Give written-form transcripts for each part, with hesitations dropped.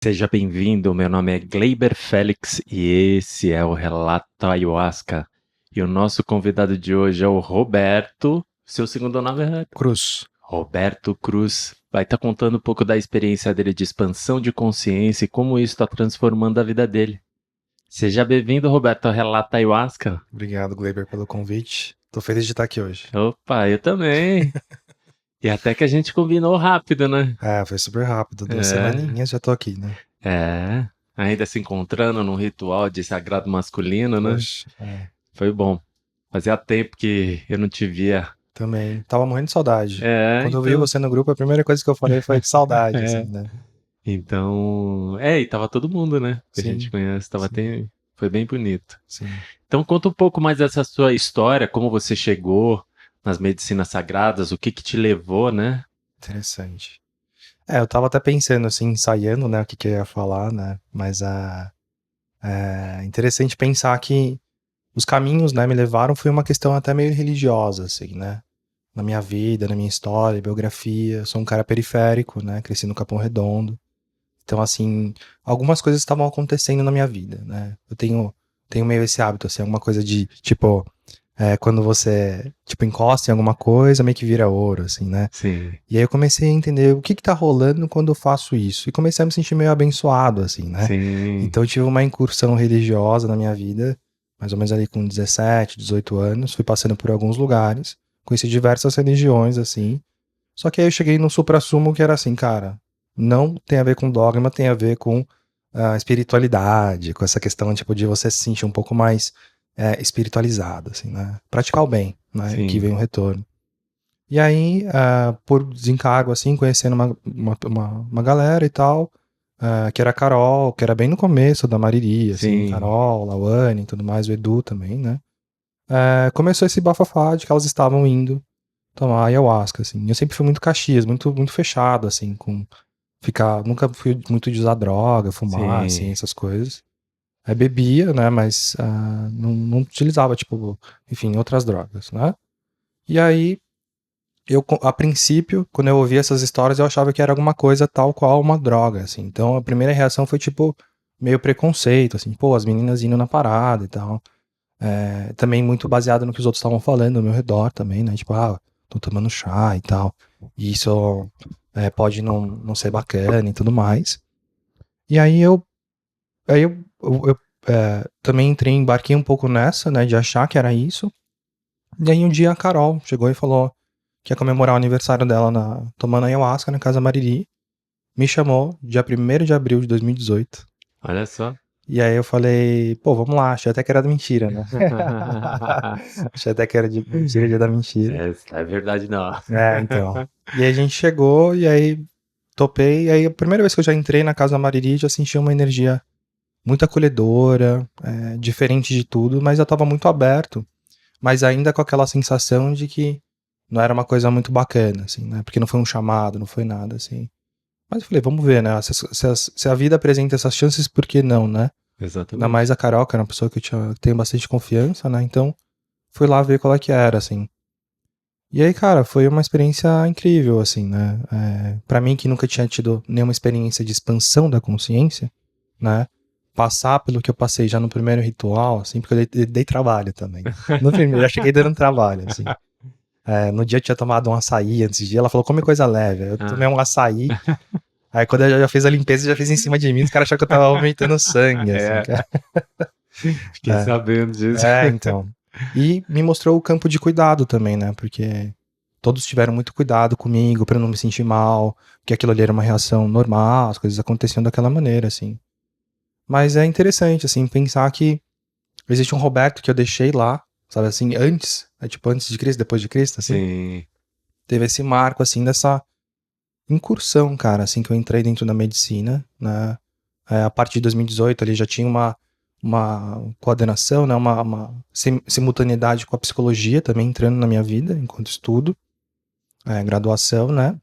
Seja bem-vindo, meu nome é Gleiber Félix e esse é o Relato Ayahuasca. E o nosso convidado de hoje é o Roberto. Seu segundo nome é Cruz. Roberto Cruz. Vai estar contando um pouco da experiência dele de expansão de consciência e como isso está transformando a vida dele. Seja bem-vindo, Roberto, ao Relato Ayahuasca. Obrigado, Gleiber, pelo convite. Tô feliz de estar aqui hoje. Opa, eu também. E até que a gente combinou rápido, né? Foi super rápido. 2 É, semaninhas já tô aqui, né? é. Ainda se encontrando num ritual de sagrado masculino, né? Poxa, Foi bom. Fazia tempo que eu não te via. também. Tava morrendo de saudade. Quando eu vi Então. você no grupo, a primeira coisa que eu falei foi de saudade, assim, É. né? Então. E tava todo mundo, né? Que a gente Sim, conhece. sim, Foi bem bonito. sim. Então, conta um pouco mais dessa sua história, como você chegou nas medicinas sagradas, o que que te levou, né? Interessante. Eu tava até pensando, assim, ensaiando, né, o que eu ia falar, né? Mas é interessante pensar que os caminhos, né, me levaram, foi uma questão até meio religiosa, assim, né? Na minha vida, na minha história, biografia. Eu sou um cara periférico, né? Cresci no Capão Redondo. Então, assim, algumas coisas estavam acontecendo na minha vida, né? Eu tenho meio esse hábito, assim, alguma coisa de, tipo, quando você, tipo, encosta em alguma coisa, meio que vira ouro, assim, né? Sim, E aí eu comecei a entender o que tá rolando quando eu faço isso. E comecei a me sentir meio abençoado, assim, né? sim, Então eu tive uma incursão religiosa na minha vida, mais ou menos ali com 17, 18 anos. Fui passando por alguns lugares, conheci diversas religiões, assim. Só que aí eu cheguei no suprassumo que era assim, cara, não tem a ver com dogma, tem a ver com a espiritualidade, com essa questão, tipo, de você se sentir um pouco mais espiritualizado, assim, né? Praticar o bem, né? Que sim, vem o retorno. E aí, por desencargo, assim, conhecendo uma galera e tal, que era a Carol, que era bem no começo da Mariri, assim, sim. Carol, Lawane e tudo mais, o Edu também, né? Começou esse bafafá de que elas estavam indo tomar ayahuasca, assim. Eu sempre fui muito Caxias, muito fechado, assim, com ficar. Nunca fui muito de usar droga, fumar, assim, Sim. essas coisas. Aí bebia, né, mas não utilizava, tipo, enfim, outras drogas, né? E aí, a princípio, quando eu ouvia essas histórias, eu achava que era alguma coisa tal qual uma droga, assim. Então, a primeira reação foi, tipo, meio preconceito, assim, pô, as meninas indo na parada e tal. Também muito baseado no que os outros estavam falando ao meu redor também, né? Tipo, tô tomando chá e tal. E isso pode não ser bacana e tudo mais. E aí eu também embarquei um pouco nessa, né? De achar que era isso. E aí um dia a Carol chegou e falou que ia comemorar o aniversário dela tomando ayahuasca na Casa Mariri. Me chamou dia 1º de abril de 2018. Olha só. E aí eu falei, pô, vamos lá, achei até que era mentira, né? Achei até que era de mentira, dia da mentira. É verdade, não. Então. E aí a gente chegou, e aí topei, e aí a primeira vez que eu já entrei na casa da Mariri, já senti uma energia muito acolhedora, diferente de tudo, mas eu tava muito aberto, mas ainda com aquela sensação de que não era uma coisa muito bacana, assim, né? Porque não foi um chamado, não foi nada, assim. Mas eu falei, vamos ver, né? Se a vida apresenta essas chances, por que não, né? Ainda mais Exatamente. a Carol, que era uma pessoa que tenho bastante confiança, né? Então, fui lá ver qual é que era, assim. E aí, cara, foi uma experiência incrível, assim, né? Para mim, que nunca tinha tido nenhuma experiência de expansão da consciência, né? Passar pelo que eu passei já no primeiro ritual, assim, porque eu dei trabalho também. No primeiro, já cheguei dando trabalho, assim. No dia eu tinha tomado um açaí antes de ir, ela falou, come coisa leve. Eu tomei Ah. um açaí, aí quando eu já fiz a limpeza, já fiz em cima de mim, os caras acharam que eu tava aumentando sangue, assim, É, cara. fiquei sabendo disso. Então. E me mostrou o campo de cuidado também, né? Porque todos tiveram muito cuidado comigo pra eu não me sentir mal, que aquilo ali era uma reação normal, as coisas aconteciam daquela maneira, assim. Mas é interessante, assim, pensar que existe um Roberto que eu deixei lá, sabe assim, antes, tipo antes de Cristo, depois de Cristo, assim. Sim, Teve esse marco, assim, dessa incursão, cara, assim, que eu entrei dentro da medicina, né? A partir de 2018 ali já tinha uma coordenação, né? Uma simultaneidade com a psicologia também entrando na minha vida enquanto estudo, graduação, né?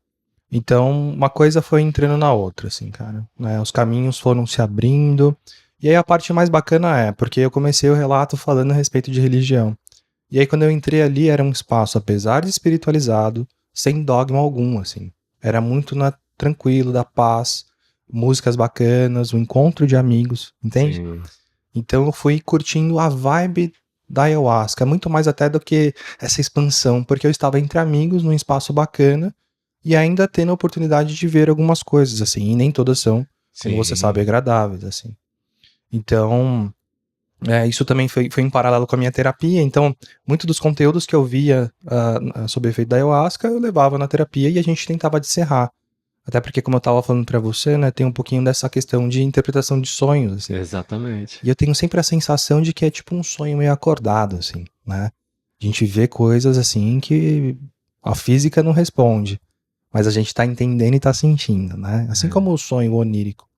Então, uma coisa foi entrando na outra, assim, cara, né? Os caminhos foram se abrindo. E aí a parte mais bacana porque eu comecei o relato falando a respeito de religião. E aí quando eu entrei ali era um espaço, apesar de espiritualizado, sem dogma algum, assim. Era muito tranquilo, da paz. músicas bacanas, um encontro de amigos, entende? Sim. Então eu fui curtindo a vibe da ayahuasca, muito mais até do que essa expansão, porque eu estava entre amigos num espaço bacana e ainda tendo a oportunidade de ver algumas coisas, assim, e nem todas são, como você Sim. sabe, agradáveis, assim. Então, isso também foi em paralelo com a minha terapia, então, muitos dos conteúdos que eu via sobre o efeito da ayahuasca, eu levava na terapia e a gente tentava disserrar. Até porque, como eu tava falando pra você, né, tem um pouquinho dessa questão de interpretação de sonhos, assim. Exatamente. E eu tenho sempre a sensação de que é tipo um sonho meio acordado, assim, né? A gente vê coisas, assim, que a física não responde, mas a gente tá entendendo e tá sentindo, né? Assim como o sonho onírico.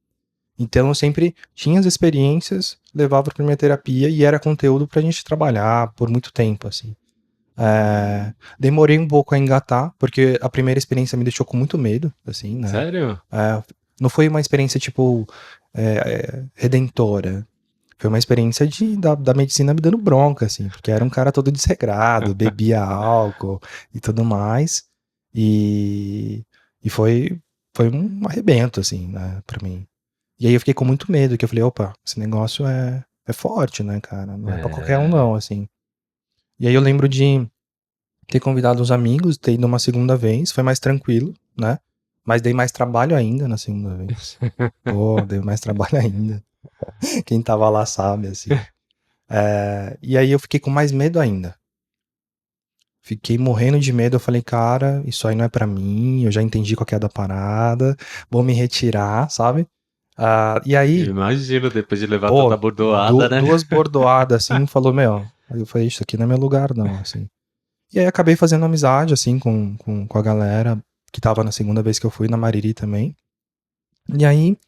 Então eu sempre tinha as experiências, levava pra minha terapia e era conteúdo pra gente trabalhar por muito tempo, assim. Demorei um pouco a engatar, porque a primeira experiência me deixou com muito medo, assim, né? Sério? Não foi uma experiência, tipo, redentora. Foi uma experiência da medicina me dando bronca, assim, porque era um cara todo desregrado, bebia álcool e tudo mais. E, e foi um arrebento, assim, né, pra mim. E aí eu fiquei com muito medo, que eu falei, opa, esse negócio é forte, né, cara? Não é pra qualquer um, É. não, assim. E aí eu lembro de ter convidado os amigos, ter ido uma segunda vez, foi mais tranquilo, né? Mas dei mais trabalho ainda na segunda vez. Pô, dei mais trabalho ainda. Quem tava lá sabe, assim. E aí eu fiquei com mais medo ainda. Fiquei morrendo de medo. Eu falei, cara, isso aí não é pra mim. Eu já entendi qual que é da parada. Vou me retirar, sabe? E aí, Eu imagino, depois de levar pô, tanta bordoada, né? duas bordoadas assim, falou, meu. Aí eu falei, isso aqui não é meu lugar, não, assim. E aí acabei fazendo amizade, assim, com a galera que tava na segunda vez que eu fui, na Mariri também. E aí,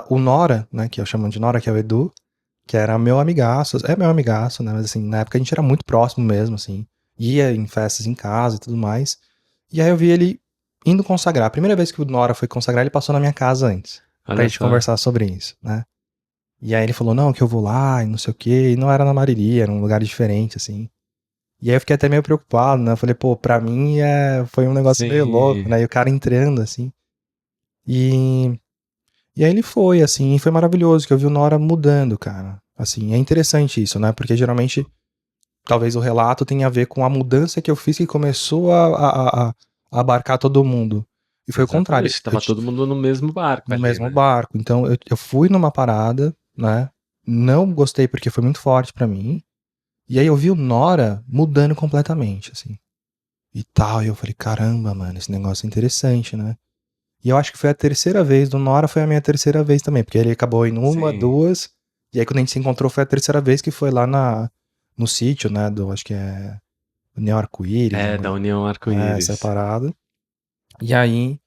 o Nora, né, que eu chamo de Nora, que é o Edu, que era meu amigaço, é meu amigaço, né? Mas assim, na época a gente era muito próximo mesmo, assim. Ia em festas em casa e tudo mais. E aí eu vi ele indo consagrar. A primeira vez que o Nora foi consagrar, ele passou na minha casa antes. Pra Olha gente só. conversar sobre isso, né? E aí ele falou, não, que eu vou lá e não sei o quê. E não era na Mariri, era um lugar diferente, assim. E aí eu fiquei até meio preocupado, né? Eu falei, pô, pra mim foi um negócio meio louco, Sim. né? E o cara entrando, assim. E e aí ele foi, assim, e foi maravilhoso, que eu vi o Nora mudando, cara. Assim, é interessante isso, né? Porque geralmente, talvez o relato tenha a ver com a mudança que eu fiz que começou a abarcar todo mundo. E foi o contrário, Exatamente. Tava todo mundo no mesmo barco no ali, mesmo né? barco. Então eu fui numa parada, né? Não gostei porque foi muito forte pra mim. E aí eu vi o Nora mudando completamente, assim. E tal, e eu falei, caramba, mano, esse negócio é interessante, né? E eu acho que foi a terceira vez, do Nora foi a minha terceira vez também, porque ele acabou em uma, Sim. duas, e aí quando a gente se encontrou foi a terceira vez que foi lá no sítio, né, acho que é União Arco-Íris, É, da União essa Arco-Íris. parada. E aí,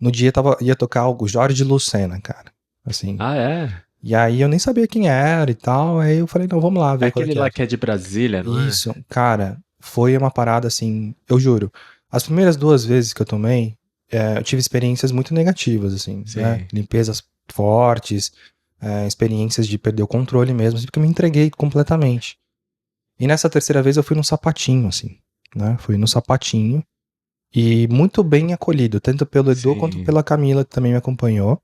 no dia ia tocar o Jorge Lucena, cara, assim. Ah, é? E aí eu nem sabia quem era e tal, aí eu falei, não, vamos lá É ver qual é aquele que lá é. que é de Brasília, não é? Isso, cara, foi uma parada assim, eu juro. As primeiras duas vezes que eu tomei, eu tive experiências muito negativas, assim, né? Sim. Limpezas fortes, experiências de perder o controle mesmo, assim, porque eu me entreguei completamente. E nessa terceira vez eu fui no sapatinho, assim, né? Fui no sapatinho e muito bem acolhido, tanto pelo Edu quanto Sim. pela Camila, que também me acompanhou.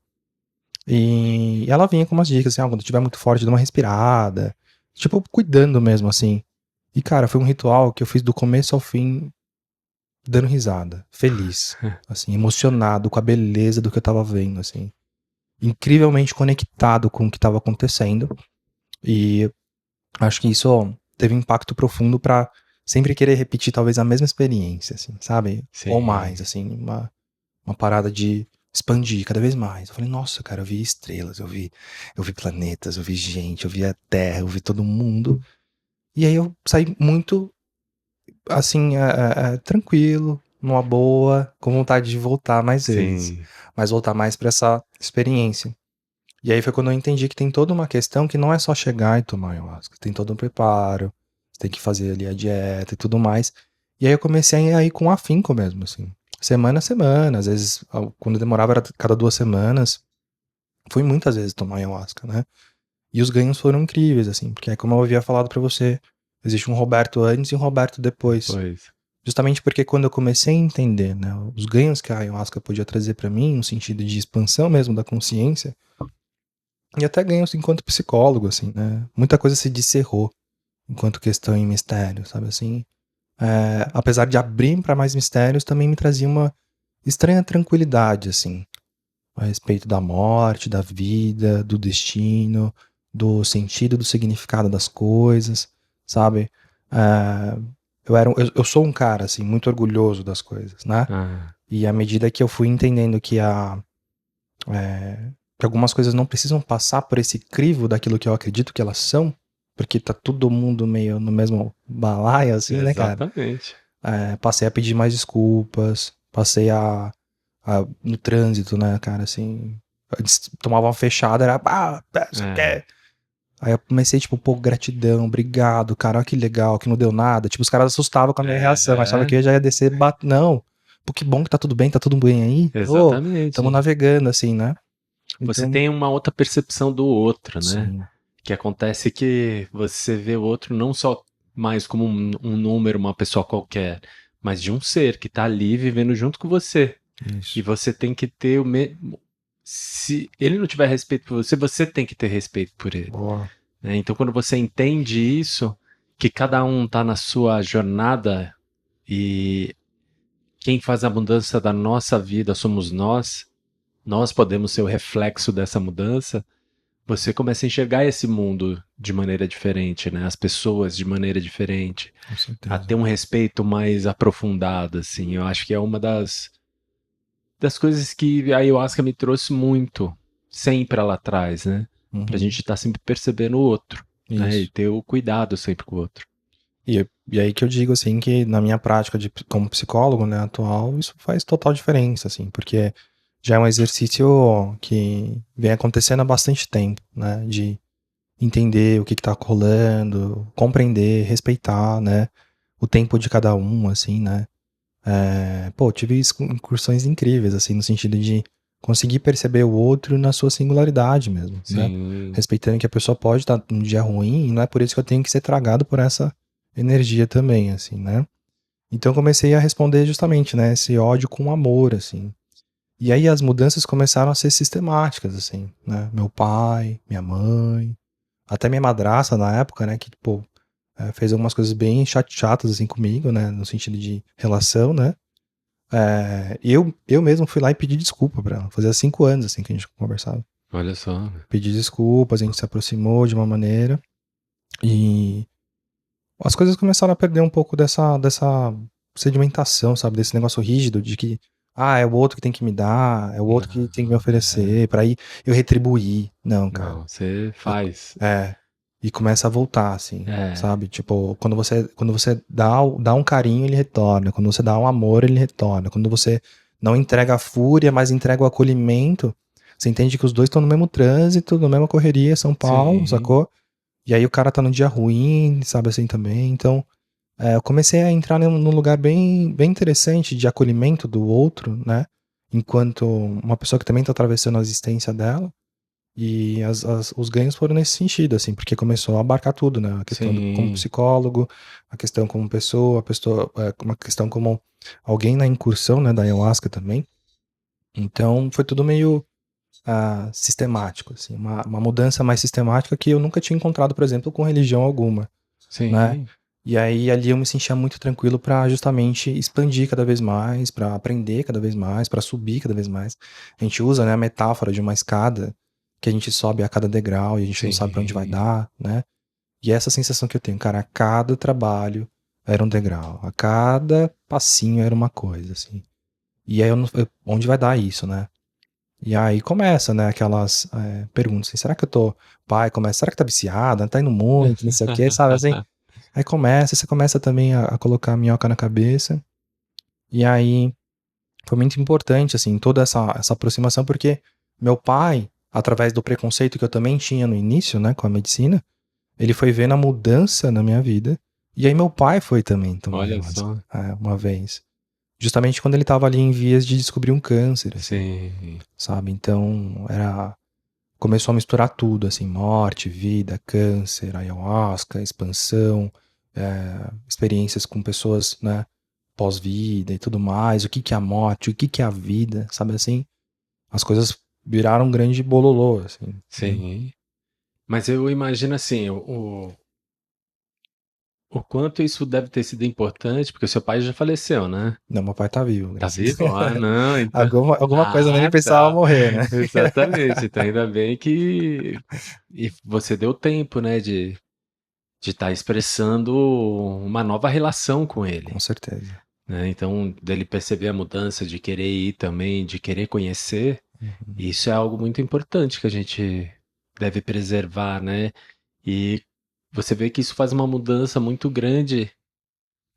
E ela vinha com umas dicas, assim, quando estiver muito forte, dá uma respirada. Tipo, cuidando mesmo, assim. E, cara, foi um ritual que eu fiz do começo ao fim, dando risada, feliz, assim, emocionado com a beleza do que eu tava vendo, assim. Incrivelmente conectado com o que tava acontecendo. E acho que isso teve um impacto profundo pra sempre querer repetir talvez a mesma experiência, assim, sabe? Ou mais, Sim. assim, uma parada de expandir cada vez mais. Eu falei, nossa, cara, eu vi estrelas, eu vi planetas, eu vi gente, eu vi a Terra, eu vi todo mundo. E aí eu saí muito, assim, tranquilo, numa boa, com vontade de voltar mais vezes. Sim. Mas voltar mais pra essa experiência. E aí foi quando eu entendi que tem toda uma questão que não é só chegar e tomar ayahuasca. Tem todo um preparo, você tem que fazer ali a dieta e tudo mais. E aí eu comecei a ir com afinco mesmo, assim. Semana a semana, às vezes, quando demorava era cada 2 semanas. Fui muitas vezes tomar ayahuasca, né? E os ganhos foram incríveis, assim, porque é como eu havia falado pra você, existe um Roberto antes e um Roberto depois. Depois. Justamente porque quando eu comecei a entender, né, os ganhos que a ayahuasca podia trazer para mim, no sentido de expansão mesmo da consciência, e até ganhos enquanto psicólogo, assim, né, muita coisa se discerrou enquanto questão em mistério, sabe assim? Apesar de abrir para mais mistérios, também me trazia uma estranha tranquilidade, assim, a respeito da morte, da vida, do destino, do sentido, do significado das coisas, sabe? É, eu sou um cara, assim, muito orgulhoso das coisas, né? Ah, E à medida que eu fui entendendo que algumas coisas não precisam passar por esse crivo daquilo que eu acredito que elas são, porque tá todo mundo meio no mesmo balaio, assim, né, cara? exatamente. Passei a pedir mais desculpas, passei no trânsito, né, cara, assim, antes tomava uma fechada, era, você É, quer? Aí eu comecei, tipo, pô, gratidão, obrigado, cara, olha que legal, que não deu nada. Tipo, os caras assustavam com a minha reação, achava que eu já ia descer, não. Pô, que bom que tá tudo bem aí. Ô, tamo exatamente. navegando, assim, né? Você Então, tem uma outra percepção do outro, né? sim. Que acontece que você vê o outro não só mais como um número, uma pessoa qualquer, mas de um ser que tá ali vivendo junto com você. E Isso. você tem que ter o mesmo. Se ele não tiver respeito por você, você tem que ter respeito por ele. Boa. Né? Então, quando você entende isso, que cada um tá na sua jornada e quem faz a mudança da nossa vida somos nós podemos ser o reflexo dessa mudança. Você começa a enxergar esse mundo de maneira diferente, né? As pessoas de maneira diferente, Com a certeza. ter um respeito mais aprofundado, assim. Eu acho que é uma das coisas que a ayahuasca me trouxe muito, sempre lá atrás, né? Pra Uhum. gente estar sempre percebendo o outro, né? E Isso. ter o cuidado sempre com o outro. E aí que eu digo, assim, que na minha prática como psicólogo, né, atual, isso faz total diferença, assim, porque já é um exercício que vem acontecendo há bastante tempo, né, de entender o que tá rolando, compreender, respeitar, né, o tempo de cada um, assim, né. Pô, tive incursões incríveis, assim, no sentido de conseguir perceber o outro na sua singularidade mesmo, né, Sim, respeitando que a pessoa pode estar num dia ruim e não é por isso que eu tenho que ser tragado por essa energia também, assim, né. Então eu comecei a responder justamente, né, esse ódio com amor, assim. E aí as mudanças começaram a ser sistemáticas, assim, né? Meu pai, minha mãe, até minha madrasta na época, né, que, pô, fez algumas coisas bem chatas, assim, comigo, né, no sentido de relação, né? Eu mesmo fui lá e pedi desculpa pra ela. Fazia 5 anos, assim, que a gente conversava. olha só. Pedi desculpas, a gente se aproximou de uma maneira e as coisas começaram a perder um pouco dessa sedimentação, sabe? Desse negócio rígido de que, é o outro que tem que me dar, é o outro que tem que me Não, oferecer, pra aí eu retribuir. Não, cara. não, você Eu- faz. é. E começa a voltar, assim, É, sabe? Tipo, quando você dá um carinho, ele retorna. Quando você dá um amor, ele retorna. Quando você não entrega a fúria, mas entrega o acolhimento, você entende que os dois estão no mesmo trânsito, na mesma correria, São Paulo, sim, sacou? E aí o cara tá num dia ruim, sabe assim também. Então, eu comecei a entrar num lugar bem, bem interessante de acolhimento do outro, né? Enquanto uma pessoa que também tá atravessando a existência dela. E os ganhos foram nesse sentido, assim, porque começou a abarcar tudo, né? A questão como sim. psicólogo, a questão como pessoa, uma questão como alguém na incursão, né, da ayahuasca também. Então, foi tudo meio sistemático, assim, uma mudança mais sistemática que eu nunca tinha encontrado, por exemplo, com religião alguma, né? Sim, E aí ali eu me sentia muito tranquilo para justamente expandir cada vez mais, para aprender cada vez mais, para subir cada vez mais. A gente usa, né, a metáfora de uma escada que a gente sobe a cada degrau e a gente não sabe para onde vai sim. dar, né? E é essa sensação que eu tenho, cara, a cada trabalho era um degrau, a cada passinho era uma coisa, assim. E aí onde vai dar isso, né? E aí começa, né, aquelas perguntas assim, será que eu tô, pai, começa, será que tá viciada, tá indo muito, não sei o que, sabe, assim. Aí você começa também a colocar a minhoca na cabeça. E aí foi muito importante, assim, toda essa aproximação, porque meu pai, através do preconceito que eu também tinha no início, né, com a medicina, ele foi vendo a mudança na minha vida. E aí meu pai foi também tomar Olha ayahuasca, só. uma vez. Justamente quando ele tava ali em vias de descobrir um câncer, assim, Sim, sabe? Então, começou a misturar tudo, assim, morte, vida, câncer, ayahuasca, expansão, experiências com pessoas, né? pós-vida e tudo mais, o que que é a morte, o que que é a vida, sabe assim? As coisas viraram um grande bololô, assim. Sim. Mas eu imagino assim, o quanto isso deve ter sido importante, porque o seu pai já faleceu, né? Não, meu pai tá vivo, Tá graças a vivo? Deus. Ah, não, então. Alguma coisa nele Ah, precisava tá. morrer, né? Exatamente. Então, ainda bem que e você deu tempo, né, de estar expressando uma nova relação com Com ele, certeza. né? Então, dele perceber a mudança, de querer ir também, de querer conhecer, Uhum. isso é algo muito importante que a gente deve preservar, né? E você vê que isso faz uma mudança muito grande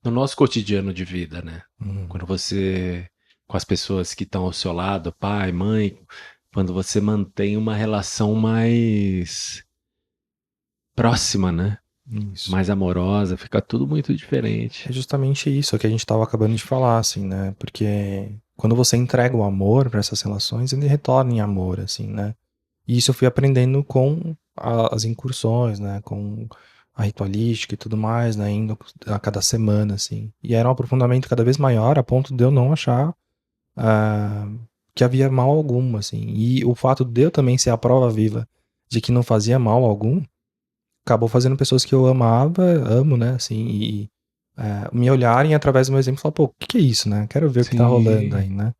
no nosso cotidiano de vida, né? Uhum. Quando você, com as pessoas que estão ao seu lado, pai, mãe, quando você mantém uma relação mais próxima, né? Isso. Mais amorosa, fica tudo muito É diferente. justamente isso que a gente estava acabando de falar, assim, né? Porque quando você entrega o amor para essas relações, ele retorna em amor, assim, né? E isso eu fui aprendendo com as incursões, né? Com a ritualística e tudo mais, né? Indo a cada semana, assim. E era um aprofundamento cada vez maior, a ponto de eu não achar ah, que havia mal algum, assim. E o fato de eu também ser a prova viva de que não fazia mal algum, acabou fazendo pessoas que eu amava, amo, né? Assim, e me olharem através do meu exemplo e falar, pô, o que que é isso, né? Quero ver o que tá rolando Sim, aí, né?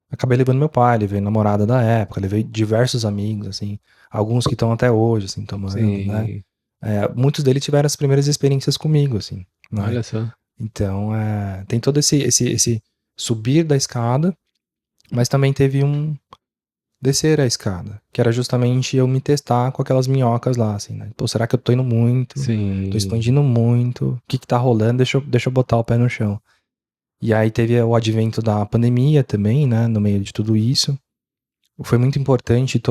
Acabei levando meu pai, levei a namorada da época, levei diversos amigos, assim, alguns que estão até hoje, assim, tomando, né? sim. Muitos deles tiveram as primeiras experiências comigo, assim, né? Olha só. Então, tem todo esse subir da escada, mas também teve um descer a escada, que era justamente eu me testar com aquelas minhocas lá, assim, né? Pô, será que eu tô indo muito? Tô Sim, expandindo muito? O que que tá rolando? Deixa eu botar o pé no chão. E aí teve o advento da pandemia também, né? No meio de tudo isso. Foi muito importante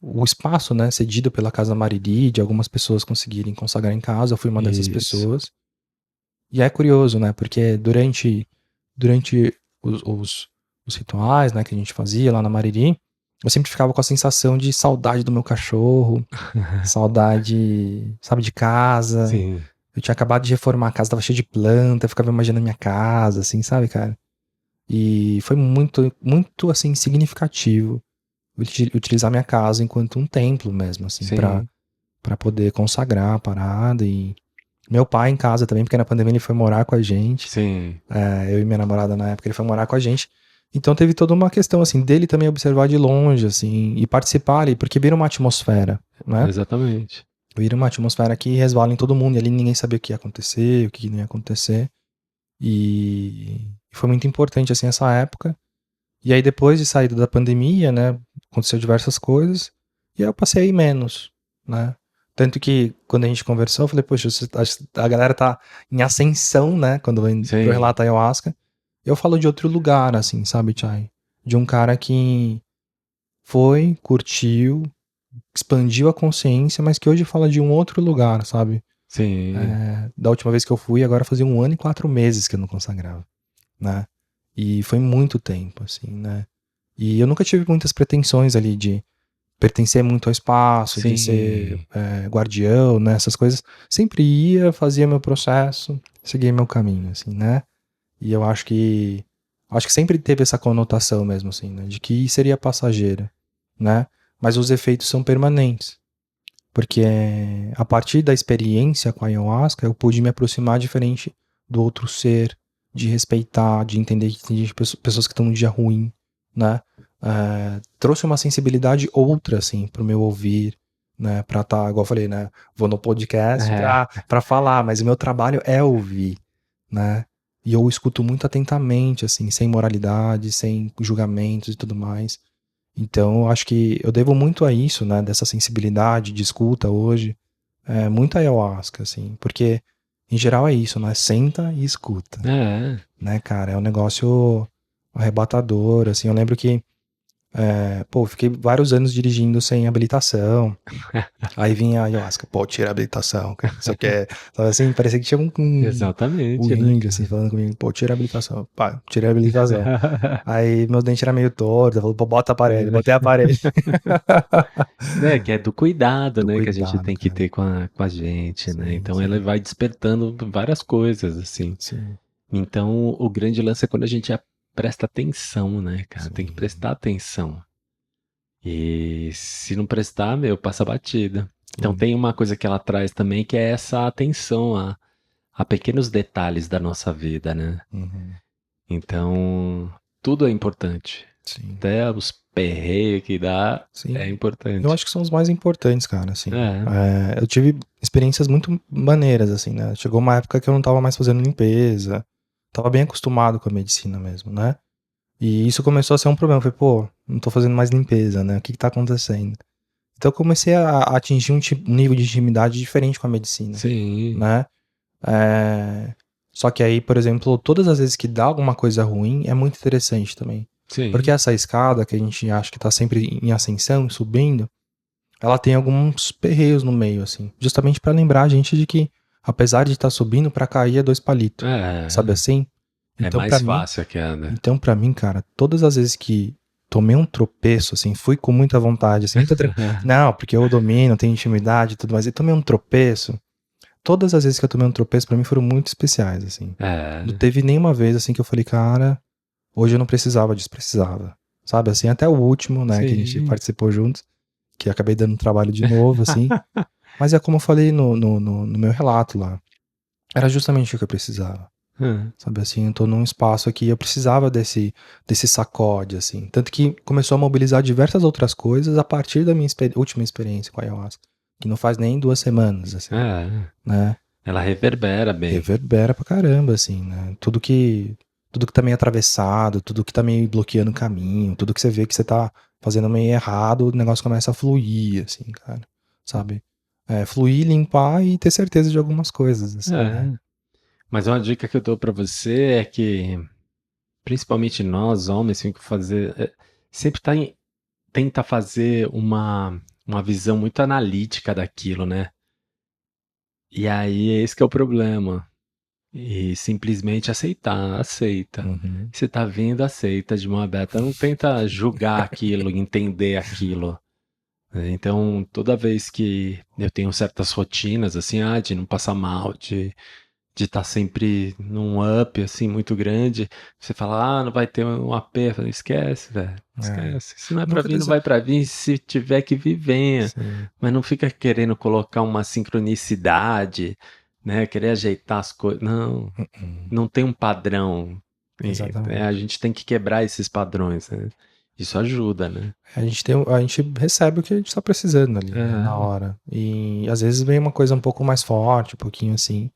o espaço, né? Cedido pela Casa Mariri, de algumas pessoas conseguirem consagrar em casa. Eu fui uma dessas isso. pessoas. E é curioso, né? Porque durante os rituais, né, que a gente fazia lá na Mariri, eu sempre ficava com a sensação de saudade do meu cachorro, saudade, sabe, de casa. Sim, Eu tinha acabado de reformar a casa, tava cheio de planta, eu ficava imaginando a minha casa, assim, sabe, cara? E foi muito, muito, assim, significativo utilizar minha casa enquanto um templo mesmo, assim, sim, pra poder consagrar a parada. E meu pai em casa também, porque na pandemia ele foi morar com a gente. sim. Eu e minha namorada na época, ele foi morar com a gente. Então teve toda uma questão, assim, dele também observar de longe, assim, e participar ali, porque vira uma atmosfera, né? Exatamente. Vira uma atmosfera que resvala em todo mundo, e ali ninguém sabia o que ia acontecer, o que não ia acontecer. E foi muito importante, assim, essa época. E aí depois de sair da pandemia, né, aconteceu diversas coisas, e aí eu passei a ir menos, né? Tanto que quando a gente conversou, eu falei, poxa, a galera tá em ascensão, né, quando vem pro Sim, relato ayahuasca. Eu falo de outro lugar, assim, sabe, Chay? De um cara que foi, curtiu, expandiu a consciência, mas que hoje fala de um outro lugar, sabe? sim, Da última vez que eu fui, agora fazia 1 ano e 4 meses que eu não consagrava, né? E foi muito tempo, assim, né? E eu nunca tive muitas pretensões ali de pertencer muito ao espaço, de ser sim. guardião, né? Essas coisas. Sempre ia, fazia meu processo, seguia meu caminho, assim, né? E eu acho que sempre teve essa conotação mesmo, assim, né? De que seria passageira, né? Mas os efeitos são permanentes. Porque a partir da experiência com a ayahuasca, eu pude me aproximar diferente do outro ser, de respeitar, de entender que tem pessoas que estão num dia ruim, né? Trouxe uma sensibilidade outra, assim, pro meu ouvir, né? Pra tá, igual eu falei, né? Vou no podcast É, pra falar, mas o meu trabalho é ouvir, né? E eu escuto muito atentamente, assim, sem moralidade, sem julgamentos e tudo mais. Então, eu acho que eu devo muito a isso, né? Dessa sensibilidade de escuta hoje. Muito ayahuasca, assim. Porque, em geral, é isso, né? Senta e escuta, é, né, cara? É um negócio arrebatador, assim. Eu lembro que Pô, fiquei vários anos dirigindo sem habilitação. Aí vinha a ayahuasca, pô, tira a habilitação, cara. Você quer. Sabe assim, parecia que tinha um Exatamente, né, índio, assim, cara? falando comigo, pô, tira a habilitação. Pá, tirei a habilitação. Aí meu dente era meio torto, falou, pô, bota aparelho, botei aparelho. Né, que é do cuidado, Do né, que a gente cuidado, tem que cara. ter com a gente, né? Sim, Então ela sim, vai despertando várias coisas, assim. sim, Então o grande lance é quando a gente presta atenção, né, cara? Tem que sim, prestar atenção. E se não prestar, meu, passa batida. Então sim. tem uma coisa que ela traz também que é essa atenção a pequenos detalhes da nossa vida, né? Uhum, Então tudo é importante. sim, Até os perreios que dá é sim. Eu importante. acho que são os mais importantes, cara, assim. É, Eu tive experiências muito maneiras, assim, né? Chegou uma época que eu não tava mais fazendo limpeza, tava bem acostumado com a medicina mesmo, né? E isso começou a ser um problema. Eu falei, pô, não tô fazendo mais limpeza, né? O que que tá acontecendo? Então eu comecei a atingir um nível de intimidade diferente com a medicina, sim, né? É, Só que aí, por exemplo, todas as vezes que dá alguma coisa ruim, é muito interessante também. Porque sim. essa escada que a gente acha que tá sempre em ascensão, subindo, ela tem alguns perreios no meio, assim. Justamente pra lembrar a gente de que, apesar de estar subindo, pra cair é 2 palitos. Sabe É, assim? é Então, mais pra mim, fácil a queda. então, pra mim, cara, todas as vezes que tomei um tropeço, assim, fui com muita vontade, assim, não, porque eu domino, tenho intimidade e tudo mais, e tomei um tropeço. Todas as vezes que eu tomei um tropeço, pra mim, foram muito especiais, assim. Não É, teve nenhuma vez, assim, que eu falei, cara, hoje eu não precisava disso, precisava. Sabe, assim, até o último, né, que a gente sim. participou juntos, que acabei dando trabalho de novo, assim. Mas é como eu falei no meu relato lá. Era justamente o que eu precisava. Hum, Sabe assim, eu tô num espaço aqui, eu precisava desse sacode, assim. Tanto que começou a mobilizar diversas outras coisas a partir da minha última experiência com a ayahuasca. Que não faz nem 2 semanas, assim, é, né? ela reverbera bem. Reverbera pra caramba, assim, né? Tudo que tá meio atravessado, tudo que tá meio bloqueando o caminho, tudo que você vê que você tá fazendo meio errado, o negócio começa a fluir, assim, cara. Sabe? Fluir, limpar e ter certeza de algumas coisas, assim, né? É. Mas uma dica que eu dou pra você é que, principalmente nós, homens, tem que fazer. Sempre tenta fazer uma visão muito analítica daquilo, né? E aí, esse que é o problema. E simplesmente aceitar, aceita. Uhum. Você tá vendo, aceita de mão aberta. Não tenta julgar aquilo, entender aquilo. Então, toda vez que eu tenho certas rotinas, assim, de não passar mal, de estar sempre num up, assim, muito grande, você fala, não vai ter um AP. Eu falo, esquece, velho, É. esquece. Se não é pra Nunca vir, ter. não vai pra vir. Se tiver que vir, venha. Sim. Mas não fica querendo colocar uma sincronicidade, né? Querer ajeitar as coisas. Não, Uhum. não tem um padrão. E, a Exatamente. gente tem que quebrar esses padrões, né? Isso ajuda, né? A gente recebe o que a gente tá precisando ali, né, na É, hora. E às vezes vem uma coisa um pouco mais forte, um pouquinho assim.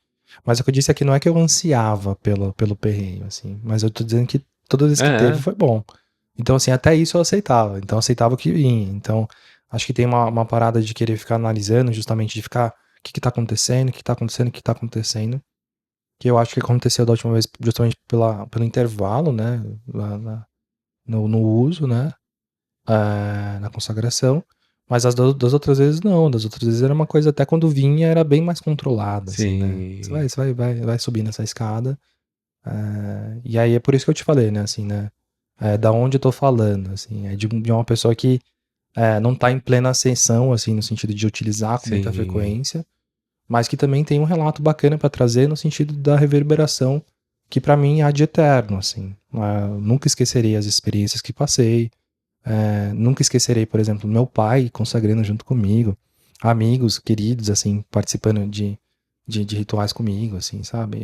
Mas o que eu disse aqui não é que eu ansiava pelo perreio, assim. Mas eu tô dizendo que toda vez que teve é, foi bom. Então, assim, até isso eu aceitava. Então, eu aceitava o que vinha. Então, acho que tem uma parada de querer ficar analisando, justamente de ficar, o que que tá acontecendo, o que tá acontecendo, o que tá acontecendo. Que eu acho que aconteceu da última vez justamente pelo intervalo, né, no uso, né, na consagração. Mas das outras vezes não, das outras vezes era uma coisa, até quando vinha era bem mais controlada, assim, né. sim. Vai subir nessa escada, e aí é por isso que eu te falei, né, assim, né, da onde eu tô falando, assim, é de uma pessoa que não tá em plena ascensão, assim, no sentido de utilizar com muita Sim, frequência, mas que também tem um relato bacana pra trazer no sentido da reverberação, que pra mim há de eterno, assim. Nunca esquecerei as experiências que passei, nunca esquecerei, por exemplo, meu pai consagrando junto comigo, amigos queridos, assim, participando de rituais comigo, assim, sabe?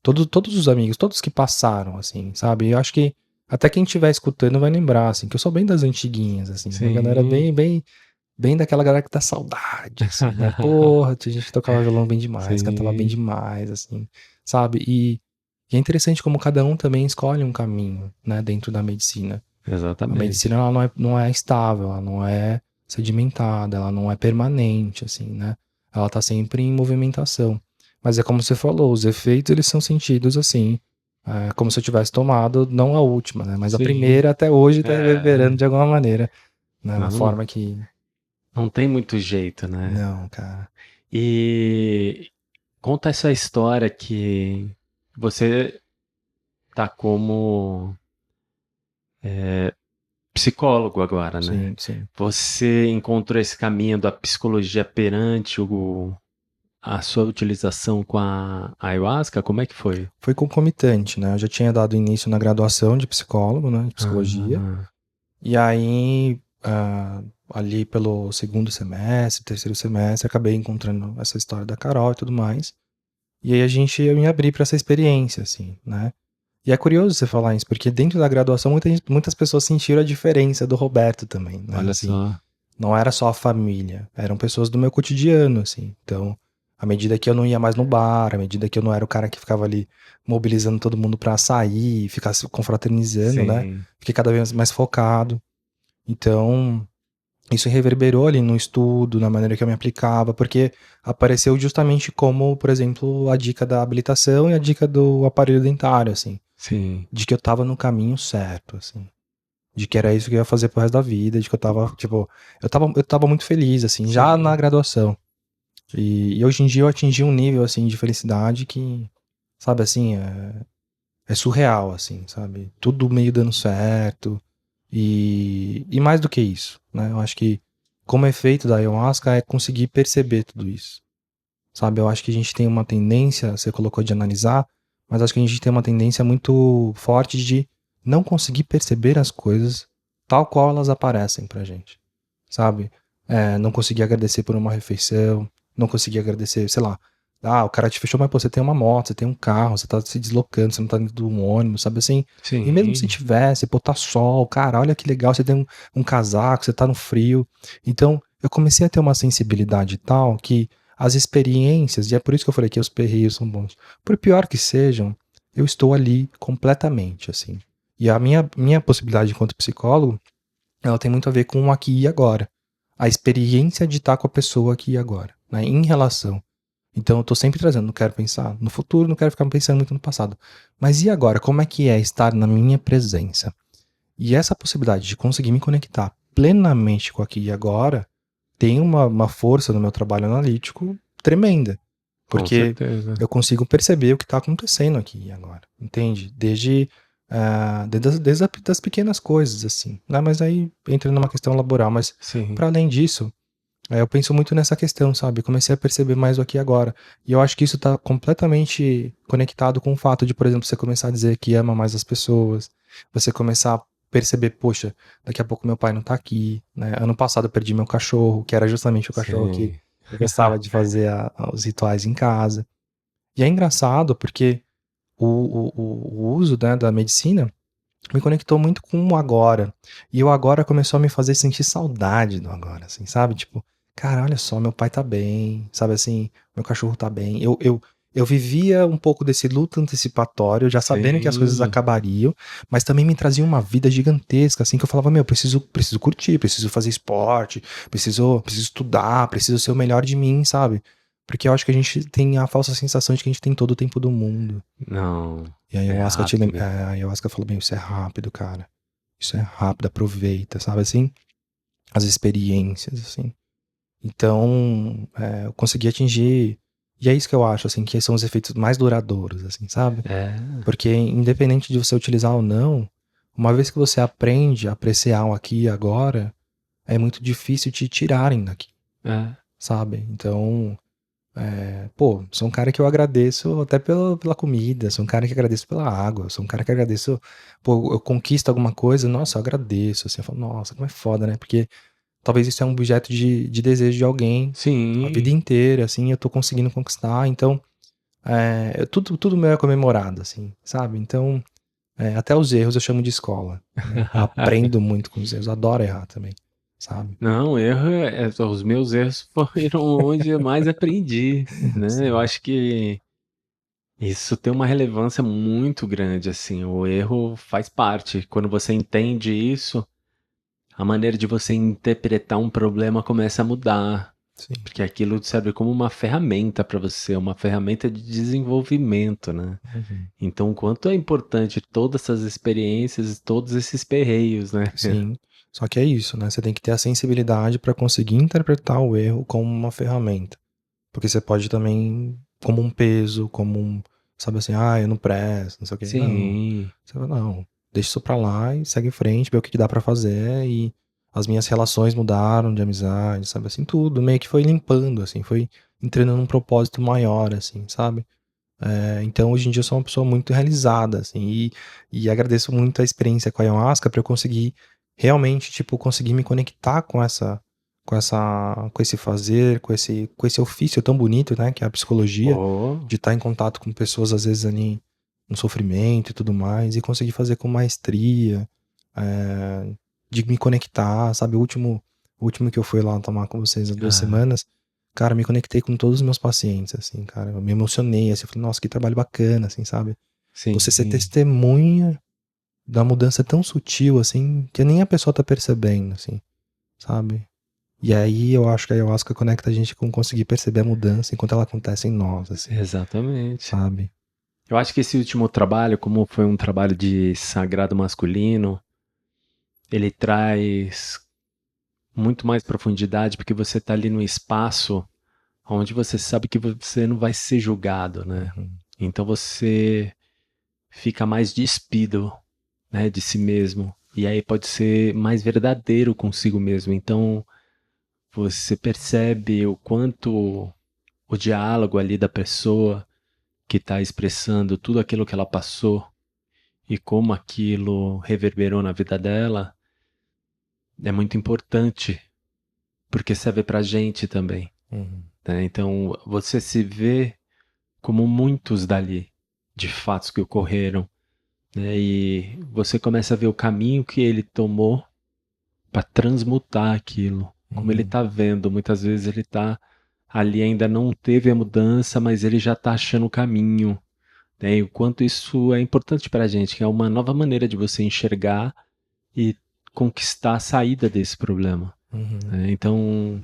Todos os amigos, todos que passaram, assim, sabe? Eu acho que até quem estiver escutando vai lembrar, assim, que eu sou bem das antiguinhas, assim, uma galera sim. bem daquela galera que dá saudade, assim, né? Porra, a gente tocava violão bem demais, cantava bem Sim, demais, assim, sabe? E é interessante como cada um também escolhe um caminho, né, dentro da medicina. A medicina exatamente. ela não é estável, ela não é sedimentada, ela não é permanente, assim, né? Ela tá sempre em movimentação. Mas é como você falou, os efeitos eles são sentidos assim, Como se eu tivesse tomado, não a última, né? Mas a Sim. primeira até hoje tá reverberando É. de alguma maneira, né? Uma Não, forma que. não tem muito jeito, né? Não, cara. E conta essa história que você tá como psicólogo agora, né? Sim, sim. Você encontrou esse caminho da psicologia perante a sua utilização com a ayahuasca? Como é que foi? Foi concomitante, né? Eu já tinha dado início na graduação de psicólogo, né? De psicologia. Ah, E aí, ali pelo segundo semestre, terceiro semestre, acabei encontrando essa história da Carol e tudo mais. E aí eu me abri para essa experiência, assim, né? E é curioso você falar isso, porque dentro da graduação muitas pessoas sentiram a diferença do Roberto também, né? olha Assim, só. não era só a família, eram pessoas do meu cotidiano, assim. Então, à medida que eu não ia mais no bar, à medida que eu não era o cara que ficava ali mobilizando todo mundo pra sair, ficar se confraternizando, né? Sim, Fiquei cada vez mais focado. Então, isso reverberou ali no estudo, na maneira que eu me aplicava, porque apareceu justamente como, por exemplo, a dica da habilitação e a dica do aparelho dentário, assim, sim. de que eu tava no caminho certo, assim, de que era isso que eu ia fazer pro resto da vida, de que eu tava, tipo, eu tava muito feliz, assim, já na Sim. graduação. E hoje em dia eu atingi um nível, assim, de felicidade que, sabe, assim, é surreal, assim, sabe? Tudo meio dando certo. E mais do que isso, né? Eu acho que como efeito da ayahuasca é conseguir perceber tudo isso, sabe? Eu acho que a gente tem uma tendência, você colocou de analisar, mas acho que a gente tem uma tendência muito forte de não conseguir perceber as coisas tal qual elas aparecem pra gente, sabe? Não conseguir agradecer por uma refeição, não conseguir agradecer, sei lá, o cara te fechou, mas pô, você tem uma moto, você tem um carro, você tá se deslocando, você não tá dentro de um ônibus, sabe assim? E mesmo se Sim. tivesse, pô, tá sol, cara, olha que legal, você tem um casaco, você tá no frio. Então, eu comecei a ter uma sensibilidade tal que as experiências, e é por isso que eu falei que os perreios são bons, por pior que sejam, eu estou ali completamente, assim. E a minha possibilidade enquanto psicólogo, ela tem muito a ver com o aqui e agora. A experiência de estar com a pessoa aqui e agora, né, em relação. Então eu tô sempre trazendo, não quero pensar no futuro, não quero ficar pensando muito no passado. Mas e agora, como é que é estar na minha presença? E essa possibilidade de conseguir me conectar plenamente com o aqui e agora tem uma força no meu trabalho analítico tremenda. Com Porque certeza. eu consigo perceber o que está acontecendo aqui e agora, entende? Desde das pequenas coisas, assim. Né? Mas aí entra numa questão laboral. Mas, Sim. para além disso, eu penso muito nessa questão, sabe? Comecei a perceber mais o aqui e agora. E eu acho que isso está completamente conectado com o fato de, por exemplo, você começar a dizer que ama mais as pessoas, você começar a perceber, poxa, daqui a pouco meu pai não tá aqui, né? Ano passado eu perdi meu cachorro, que era justamente o cachorro que Sim. eu gostava de fazer os rituais em casa. E é engraçado porque o uso, né, da medicina me conectou muito com o agora. E o agora começou a me fazer sentir saudade do agora, assim, sabe? Tipo, cara, olha só, meu pai tá bem, sabe assim, meu cachorro tá bem. Eu vivia um pouco desse luto antecipatório, já sabendo que as coisas Sim. acabariam, mas também me trazia uma vida gigantesca, assim, que eu falava, meu, preciso curtir, preciso fazer esporte, preciso estudar, preciso ser o melhor de mim, sabe? Porque eu acho que a gente tem a falsa sensação de que a gente tem todo o tempo do mundo. Não. E É rápido. a ayahuasca falou, meu, isso é rápido, cara. Isso é rápido, aproveita, sabe assim? As experiências, assim. Então, eu consegui atingir. E é isso que eu acho, assim, que são os efeitos mais duradouros, assim, sabe? É. Porque independente de você utilizar ou não, uma vez que você aprende a apreciar o aqui e agora, é muito difícil te tirarem daqui, É. sabe? Então, pô, sou um cara que eu agradeço até pela comida, sou um cara que agradeço pela água, sou um cara que agradeço, pô, eu conquisto alguma coisa, nossa, eu agradeço, assim, eu falo, nossa, como é foda, né? Porque talvez isso é um objeto de desejo de alguém a vida Sim. inteira, assim, eu tô conseguindo conquistar, então, tudo meu é comemorado, assim, sabe? Então, até os erros eu chamo de escola, né? Eu aprendo muito com os erros, eu adoro errar também, sabe? Não, os meus erros foram onde eu mais aprendi, né? Eu Sim. acho que isso tem uma relevância muito grande, assim. O erro faz parte. Quando você entende isso, a maneira de você interpretar um problema começa a mudar. Sim. Porque aquilo serve como uma ferramenta para você, uma ferramenta de desenvolvimento, né? Uhum. Então, o quanto é importante todas essas experiências, todos esses perreios, né? Sim. Só que é isso, né? Você tem que ter a sensibilidade para conseguir interpretar o erro como uma ferramenta. Porque você pode também, como um peso, como um, sabe assim, eu não presto, não sei o quê. Não. Sim, Você fala, não, deixa isso pra lá e segue em frente, vê o que dá pra fazer. E as minhas relações mudaram de amizade, sabe assim, tudo. Meio que foi limpando, assim, foi entrando num propósito maior, assim, sabe? Então hoje em dia eu sou uma pessoa muito realizada, assim, e agradeço muito a experiência com a Ayahuasca pra eu conseguir realmente, tipo, conseguir me conectar com esse fazer, com esse ofício tão bonito, né, que é a psicologia, oh, de estar em contato com pessoas às vezes ali no sofrimento e tudo mais, e conseguir fazer com maestria, é, de me conectar, sabe? O último que eu fui lá tomar com vocês há 2 semanas, cara, me conectei com todos os meus pacientes, assim, cara, eu me emocionei, assim, eu falei, nossa, que trabalho bacana, assim, sabe? Você ser sim, testemunha da mudança tão sutil, assim, que nem a pessoa tá percebendo, assim, sabe? E aí eu acho que a ayahuasca conecta a gente com conseguir perceber a mudança enquanto ela acontece em nós, assim, exatamente. sabe? Eu acho que esse último trabalho, como foi um trabalho de sagrado masculino, ele traz muito mais profundidade, porque você está ali no espaço onde você sabe que você não vai ser julgado, né? Uhum, Então você fica mais despido, né, de si mesmo. E aí pode ser mais verdadeiro consigo mesmo. Então você percebe o quanto o diálogo ali da pessoa que está expressando tudo aquilo que ela passou e como aquilo reverberou na vida dela é muito importante, porque serve pra gente também, uhum, né? Então você se vê como muitos dali, de fatos que ocorreram, né? E você começa a ver o caminho que ele tomou para transmutar aquilo. Como ele uhum, tá vendo, muitas vezes ele tá ali, ainda não teve a mudança, mas ele já tá achando o caminho, né? E o quanto isso é importante para a gente, que é uma nova maneira de você enxergar e conquistar a saída desse problema, uhum. né? Então,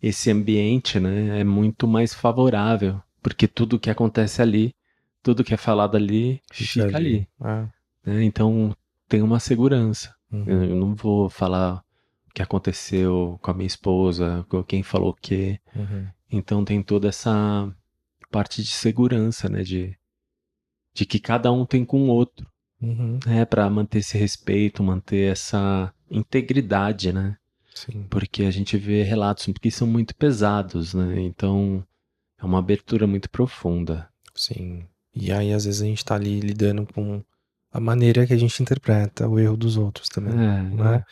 esse ambiente, né, é muito mais favorável, porque tudo que acontece ali, tudo que é falado ali, Fica fica ali. ali, né? Então, tem uma segurança. Uhum, Eu não vou falar o que aconteceu com a minha esposa, com quem falou o quê. uhum, Então, tem toda essa parte de segurança, né, de que cada um tem com o outro, uhum, né, para manter esse respeito, manter essa integridade, né? sim, Porque a gente vê relatos que são muito pesados, né? Então, é uma abertura muito profunda. sim. E aí, às vezes, a gente tá ali lidando com a maneira que a gente interpreta o erro dos outros também, né? É,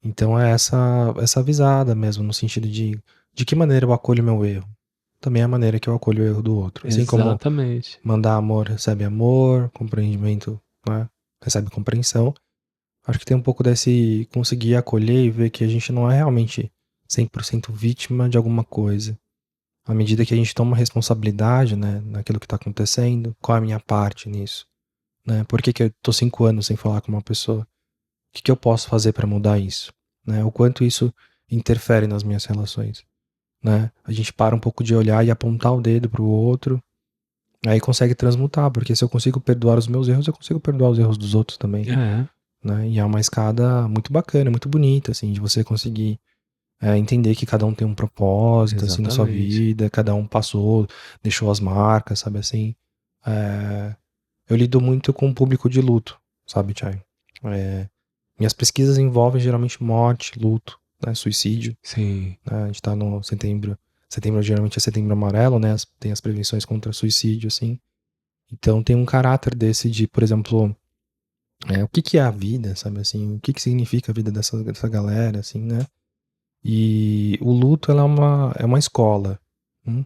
Então é essa avisada mesmo, no sentido de que maneira eu acolho meu erro. Também é a maneira que eu acolho o erro do outro. Assim como exatamente. mandar amor recebe amor, compreendimento, né, recebe compreensão. Acho que tem um pouco desse conseguir acolher e ver que a gente não é realmente 100% vítima de alguma coisa. À medida que a gente toma responsabilidade, né, naquilo que está acontecendo, qual é a minha parte nisso? Né? Por que eu tô 5 anos sem falar com uma pessoa? O que eu posso fazer para mudar isso? Né? O quanto isso interfere nas minhas relações? Né? A gente para um pouco de olhar e apontar o dedo pro outro, aí consegue transmutar, porque se eu consigo perdoar os meus erros, eu consigo perdoar os erros dos outros também. É, Né? E é uma escada muito bacana, muito bonita, assim, de você conseguir entender que cada um tem um propósito, assim, na sua exatamente. vida, cada um passou, deixou as marcas, sabe, assim. É, eu lido muito com o público de luto, sabe, Thiago? Minhas pesquisas envolvem geralmente morte, luto, né, suicídio, Sim. né, a gente tá no setembro, setembro geralmente é setembro amarelo, né, tem as prevenções contra suicídio, assim. Então tem um caráter desse de, por exemplo, o que que é a vida, sabe, assim, o que que significa a vida dessa galera, assim, né? E o luto ela é uma escola, hum?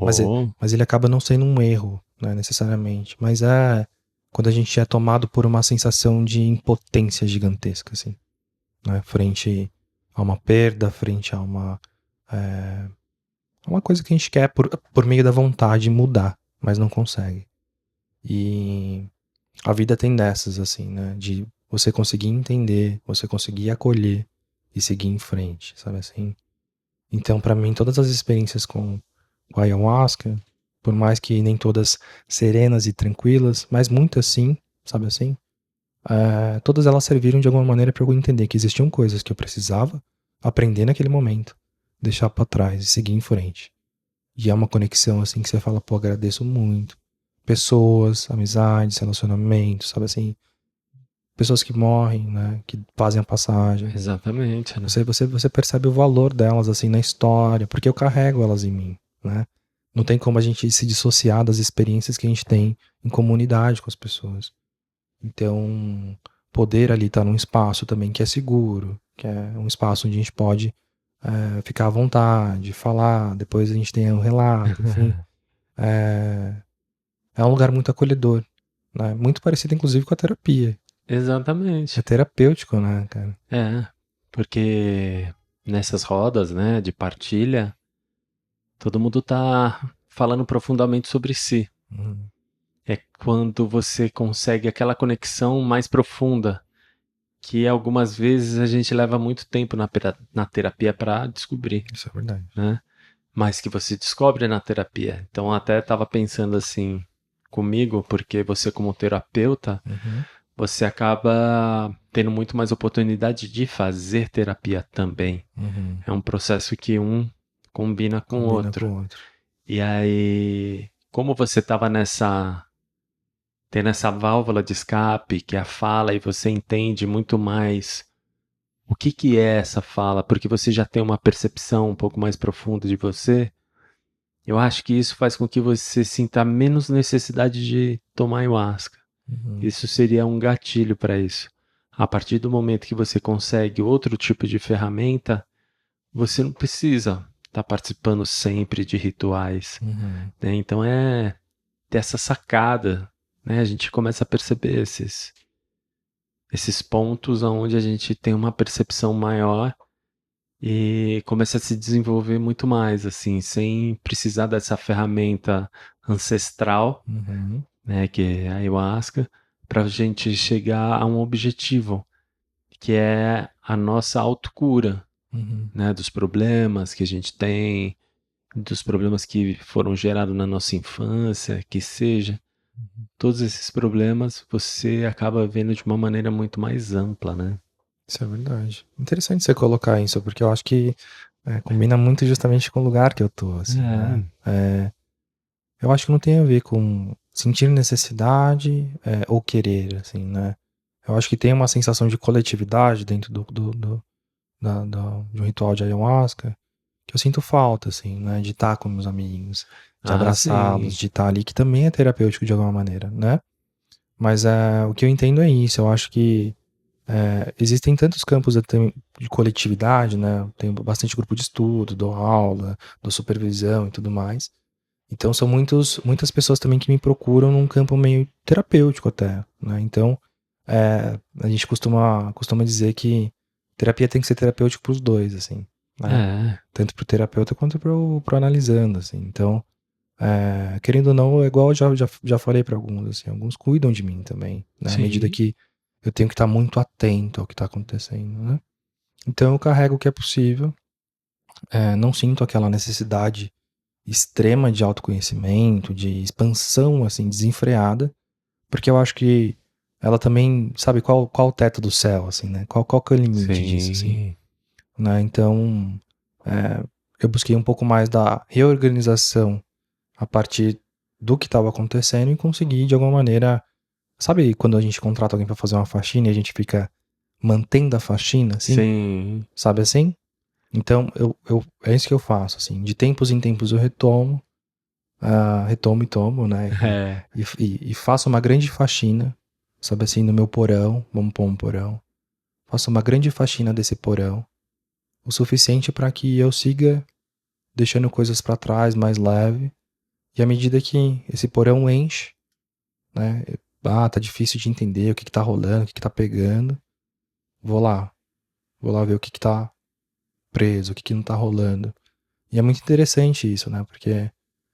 Mas, Oh, mas ele acaba não sendo um erro, né, necessariamente. Mas é quando a gente é tomado por uma sensação de impotência gigantesca, assim, né, frente a uma perda, frente é, a uma coisa que a gente quer por meio da vontade mudar, mas não consegue. E a vida tem dessas, assim, né, de você conseguir entender, você conseguir acolher e seguir em frente, sabe assim? Então, pra mim, todas as experiências com a ayahuasca, por mais que nem todas serenas e tranquilas, mas muitas sim, sabe assim? Todas elas serviram de alguma maneira para eu entender que existiam coisas que eu precisava aprender naquele momento, deixar para trás e seguir em frente. E é uma conexão assim que você fala, pô, agradeço muito. Pessoas, amizades, relacionamentos, sabe assim? Pessoas que morrem, né? Que fazem a passagem. Exatamente, né? Você percebe o valor delas assim na história, porque eu carrego elas em mim, né? Não tem como a gente se dissociar das experiências que a gente tem em comunidade com as pessoas. Então, poder ali estar num espaço também que é seguro, que é um espaço onde a gente pode ficar à vontade, falar, depois a gente tem um relato, enfim. É um lugar muito acolhedor, né? Muito parecido, inclusive, com a terapia. É Exatamente. terapêutico, né, cara? Porque nessas rodas, né, de partilha, todo mundo tá falando profundamente sobre si. Uhum. É quando você consegue aquela conexão mais profunda, que algumas vezes a gente leva muito tempo na terapia para descobrir, Isso é verdade. né? Mas que você descobre na terapia. Então, até estava pensando assim comigo, porque você, como terapeuta, Uhum. você acaba tendo muito mais oportunidade de fazer terapia também. Uhum. É um processo que um combina com o Combina com outro. o outro. E aí, como você estava tendo essa válvula de escape, que é a fala, e você entende muito mais o que é essa fala, porque você já tem uma percepção um pouco mais profunda de você, eu acho que isso faz com que você sinta menos necessidade de tomar ayahuasca. Uhum. Isso seria um gatilho para isso. A partir do momento que você consegue outro tipo de ferramenta, você não precisa estar participando sempre de rituais, Uhum. né? Então é ter essa sacada, né? A gente começa a perceber esses pontos onde a gente tem uma percepção maior e começa a se desenvolver muito mais, assim, sem precisar dessa ferramenta ancestral, Uhum. né, que é a ayahuasca, para a gente chegar a um objetivo, que é a nossa autocura, Uhum. né, dos problemas que a gente tem, dos problemas que foram gerados na nossa infância, que seja. Todos esses problemas você acaba vendo de uma maneira muito mais ampla, né? Isso é verdade. Interessante você colocar isso, porque eu acho que combina muito justamente com o lugar que eu tô, assim, É, né? Eu acho que não tem a ver com sentir necessidade ou querer, assim, né? Eu acho que tem uma sensação de coletividade dentro de um ritual de ayahuasca que eu sinto falta, assim, né? De estar com meus amigos, de abraçá-los, sim. de estar ali, que também é terapêutico de alguma maneira, né? Mas o que eu entendo é isso. Eu acho que existem tantos campos de coletividade, né? Eu tenho bastante grupo de estudo, dou aula, dou supervisão e tudo mais. Então são muitas pessoas também que me procuram num campo meio terapêutico até, né? Então a gente costuma dizer que terapia tem que ser terapêutico para os dois, assim, né? É, Tanto para o terapeuta quanto pro analisando, assim. Então, querendo ou não, é igual eu já falei para alguns, assim, alguns cuidam de mim também, né? À medida sim. que eu tenho que estar muito atento ao que está acontecendo, né? Então eu carrego o que é possível, não sinto aquela necessidade extrema de autoconhecimento, de expansão, assim, desenfreada, porque eu acho que ela também, sabe, qual o teto do céu, assim, né? Qual que é o limite disso, assim, Sim. né? Então, é, eu busquei um pouco mais da reorganização a partir do que estava acontecendo e consegui, de alguma maneira, sabe quando a gente contrata alguém para fazer uma faxina e a gente fica mantendo a faxina, assim, Sim. sabe assim? Então, é isso que eu faço, assim, de tempos em tempos eu retomo, retomo e tomo, né? É. E faço uma grande faxina, sabe assim, no meu porão, vamos pôr um porão. Faço uma grande faxina desse porão, o suficiente para que eu siga deixando coisas para trás, mais leve. E à medida que esse porão enche, né? Tá difícil de entender o que tá rolando, o que tá pegando. Vou lá, vou lá ver o que tá preso, o que não tá rolando. E é muito interessante isso, né? Porque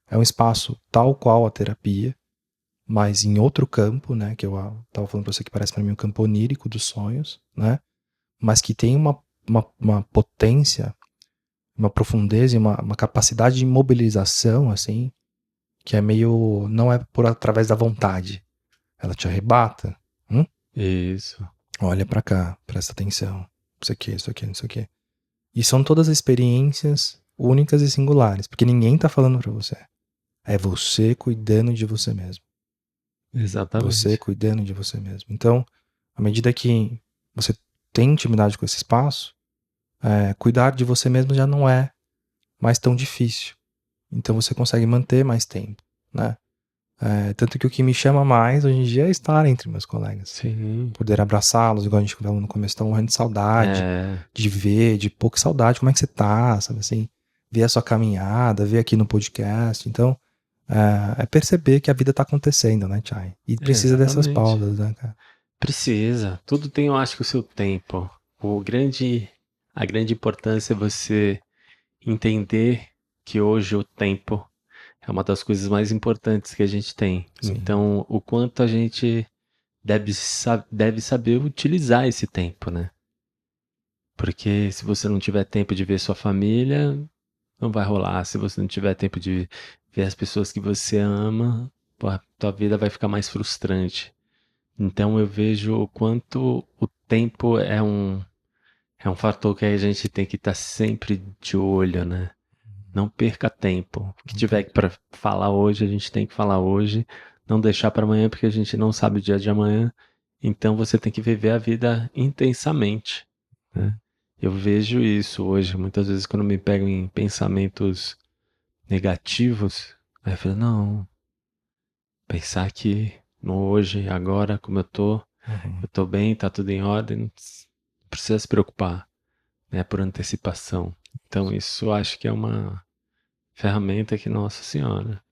é um espaço tal qual a terapia, mas em outro campo, né? Que eu tava falando pra você que parece pra mim um campo onírico dos sonhos, né? Mas que tem uma potência uma profundeza e uma capacidade de mobilização, assim, que é meio, não é por através da vontade. Ela te arrebata. Isso. Olha pra cá, presta atenção. Isso aqui, isso aqui, isso aqui. E são todas experiências únicas e singulares, porque ninguém tá falando pra você. É você cuidando de você mesmo. Você Exatamente. cuidando de você mesmo. Então, à medida que você tem intimidade com esse espaço, cuidar de você mesmo já não é mais tão difícil. Então você consegue manter mais tempo, né? Tanto que o que me chama mais hoje em dia é estar entre meus colegas. Sim. Poder abraçá-los, igual a gente falou no começo, tá morrendo de saudade, de ver, de pouca saudade, como é que você tá, sabe assim? Ver a sua caminhada, ver aqui no podcast. Então, é perceber que a vida tá acontecendo, né, Chay? E precisa dessas Exatamente. pausas, né, cara? Precisa. Tudo tem, eu acho, que o seu tempo. A grande importância é você entender que hoje o tempo é uma das coisas mais importantes que a gente tem. Sim. Então, o quanto a gente deve saber utilizar esse tempo, né? Porque se você não tiver tempo de ver sua família, não vai rolar. Se você não tiver tempo de ver as pessoas que você ama, pô, a tua vida vai ficar mais frustrante. Então eu vejo o quanto o tempo é um fator que a gente tem que estar sempre de olho, né? Não perca tempo. O que Não tiver tem. para falar hoje, a gente tem que falar hoje. Não deixar para amanhã, porque a gente não sabe o dia de amanhã. Então você tem que viver a vida intensamente, né? Eu vejo isso hoje, muitas vezes quando me pego em pensamentos negativos, aí eu falo, não, pensar que no hoje, agora, como Uhum. eu tô bem, tá tudo em ordem, não precisa se preocupar, né, por antecipação. Então isso eu acho que é uma ferramenta que, nossa senhora,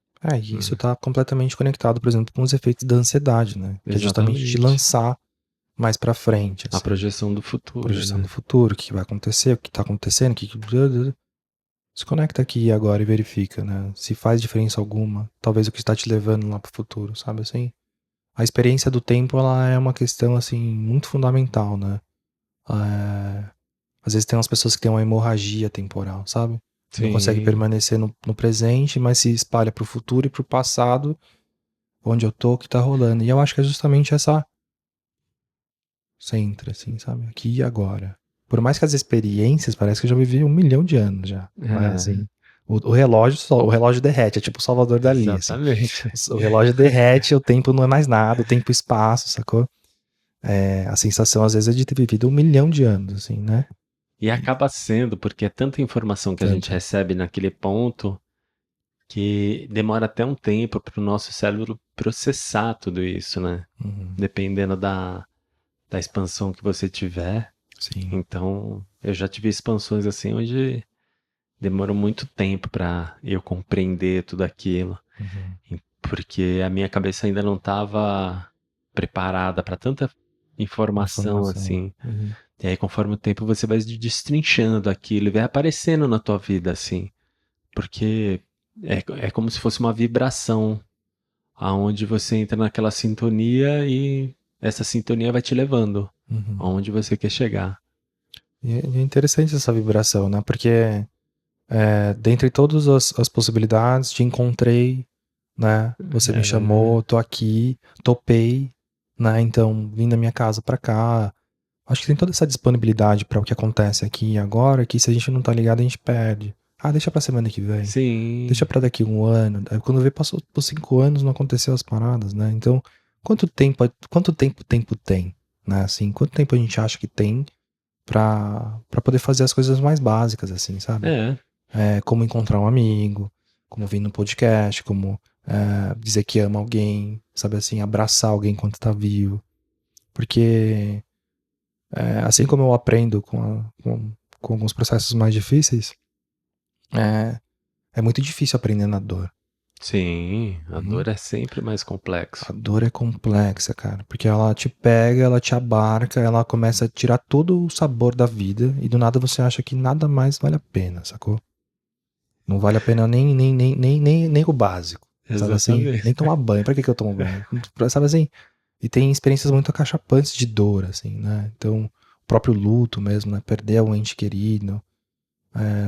E isso né? tá completamente conectado, por exemplo, com os efeitos da ansiedade, né? Que é justamente te Exatamente. lançar mais pra frente, A assim. projeção do futuro, Projeção do né? futuro, o que vai acontecer, o que tá acontecendo, o que... Se conecta aqui agora e verifica, né? Se faz diferença alguma. Talvez o que está te levando lá pro futuro, sabe assim? A experiência do tempo, ela é uma questão, assim, muito fundamental, né? É, às vezes tem umas pessoas que têm uma hemorragia temporal, sabe? Não consegue Sim, permanecer no presente, mas se espalha pro futuro e pro passado, onde eu tô, o que tá rolando. E eu acho que é justamente essa centra, assim, sabe? Aqui e agora. Por mais que as experiências, parece que eu já vivi 1 milhão de anos já. Mas é, assim, o relógio derrete, é tipo o Salvador Dali, assim. exatamente. O relógio derrete, o tempo não é mais nada, o tempo e espaço, sacou? A sensação, às vezes, é de ter vivido 1 milhão de anos, assim, né? E acaba sendo, porque é tanta informação que a gente Tanta. recebe naquele ponto que demora até um tempo para o nosso cérebro processar tudo isso, né? Uhum. Dependendo da expansão que você tiver. Sim. Então, eu já tive expansões assim onde demorou muito tempo para eu compreender tudo aquilo, Uhum. porque a minha cabeça ainda não estava preparada para tanta informação Informação. assim. Uhum. E aí, conforme o tempo, você vai destrinchando aquilo e vai aparecendo na tua vida assim, porque é como se fosse uma vibração, aonde você entra naquela sintonia e essa sintonia vai te levando Uhum. aonde você quer chegar. E é interessante essa vibração, né? Porque dentre todas as possibilidades, te encontrei, né? Você me É, chamou, tô aqui, topei, né? Então, vim da minha casa pra cá. Acho que tem toda essa disponibilidade pra o que acontece aqui e agora, que se a gente não tá ligado, a gente perde. Ah, deixa pra semana que vem. Deixa sim, pra daqui 1 ano. Aí quando vê, passou por 5 anos, não aconteceu as paradas, né? Então, quanto tempo tem, né? Assim, quanto tempo a gente acha que tem pra poder fazer as coisas mais básicas, assim, sabe? é, Como encontrar um amigo, como vir no podcast, como dizer que ama alguém, sabe assim, abraçar alguém enquanto tá vivo. Porque assim como eu aprendo com alguns processos mais difíceis, é, é muito difícil aprender na dor. sim, a Uhum. dor é sempre mais A complexo. dor é complexa, cara, porque ela te pega, ela te abarca, ela começa a tirar todo o sabor da vida e do nada você acha que nada mais vale a pena, sacou? Não vale a pena nem o básico. Sabe assim? Nem Exatamente. tomar banho. Pra que eu tomo banho? Sabe assim? E tem experiências muito acachapantes de dor, assim, né? Então, o próprio luto mesmo, né? Perder um ente querido.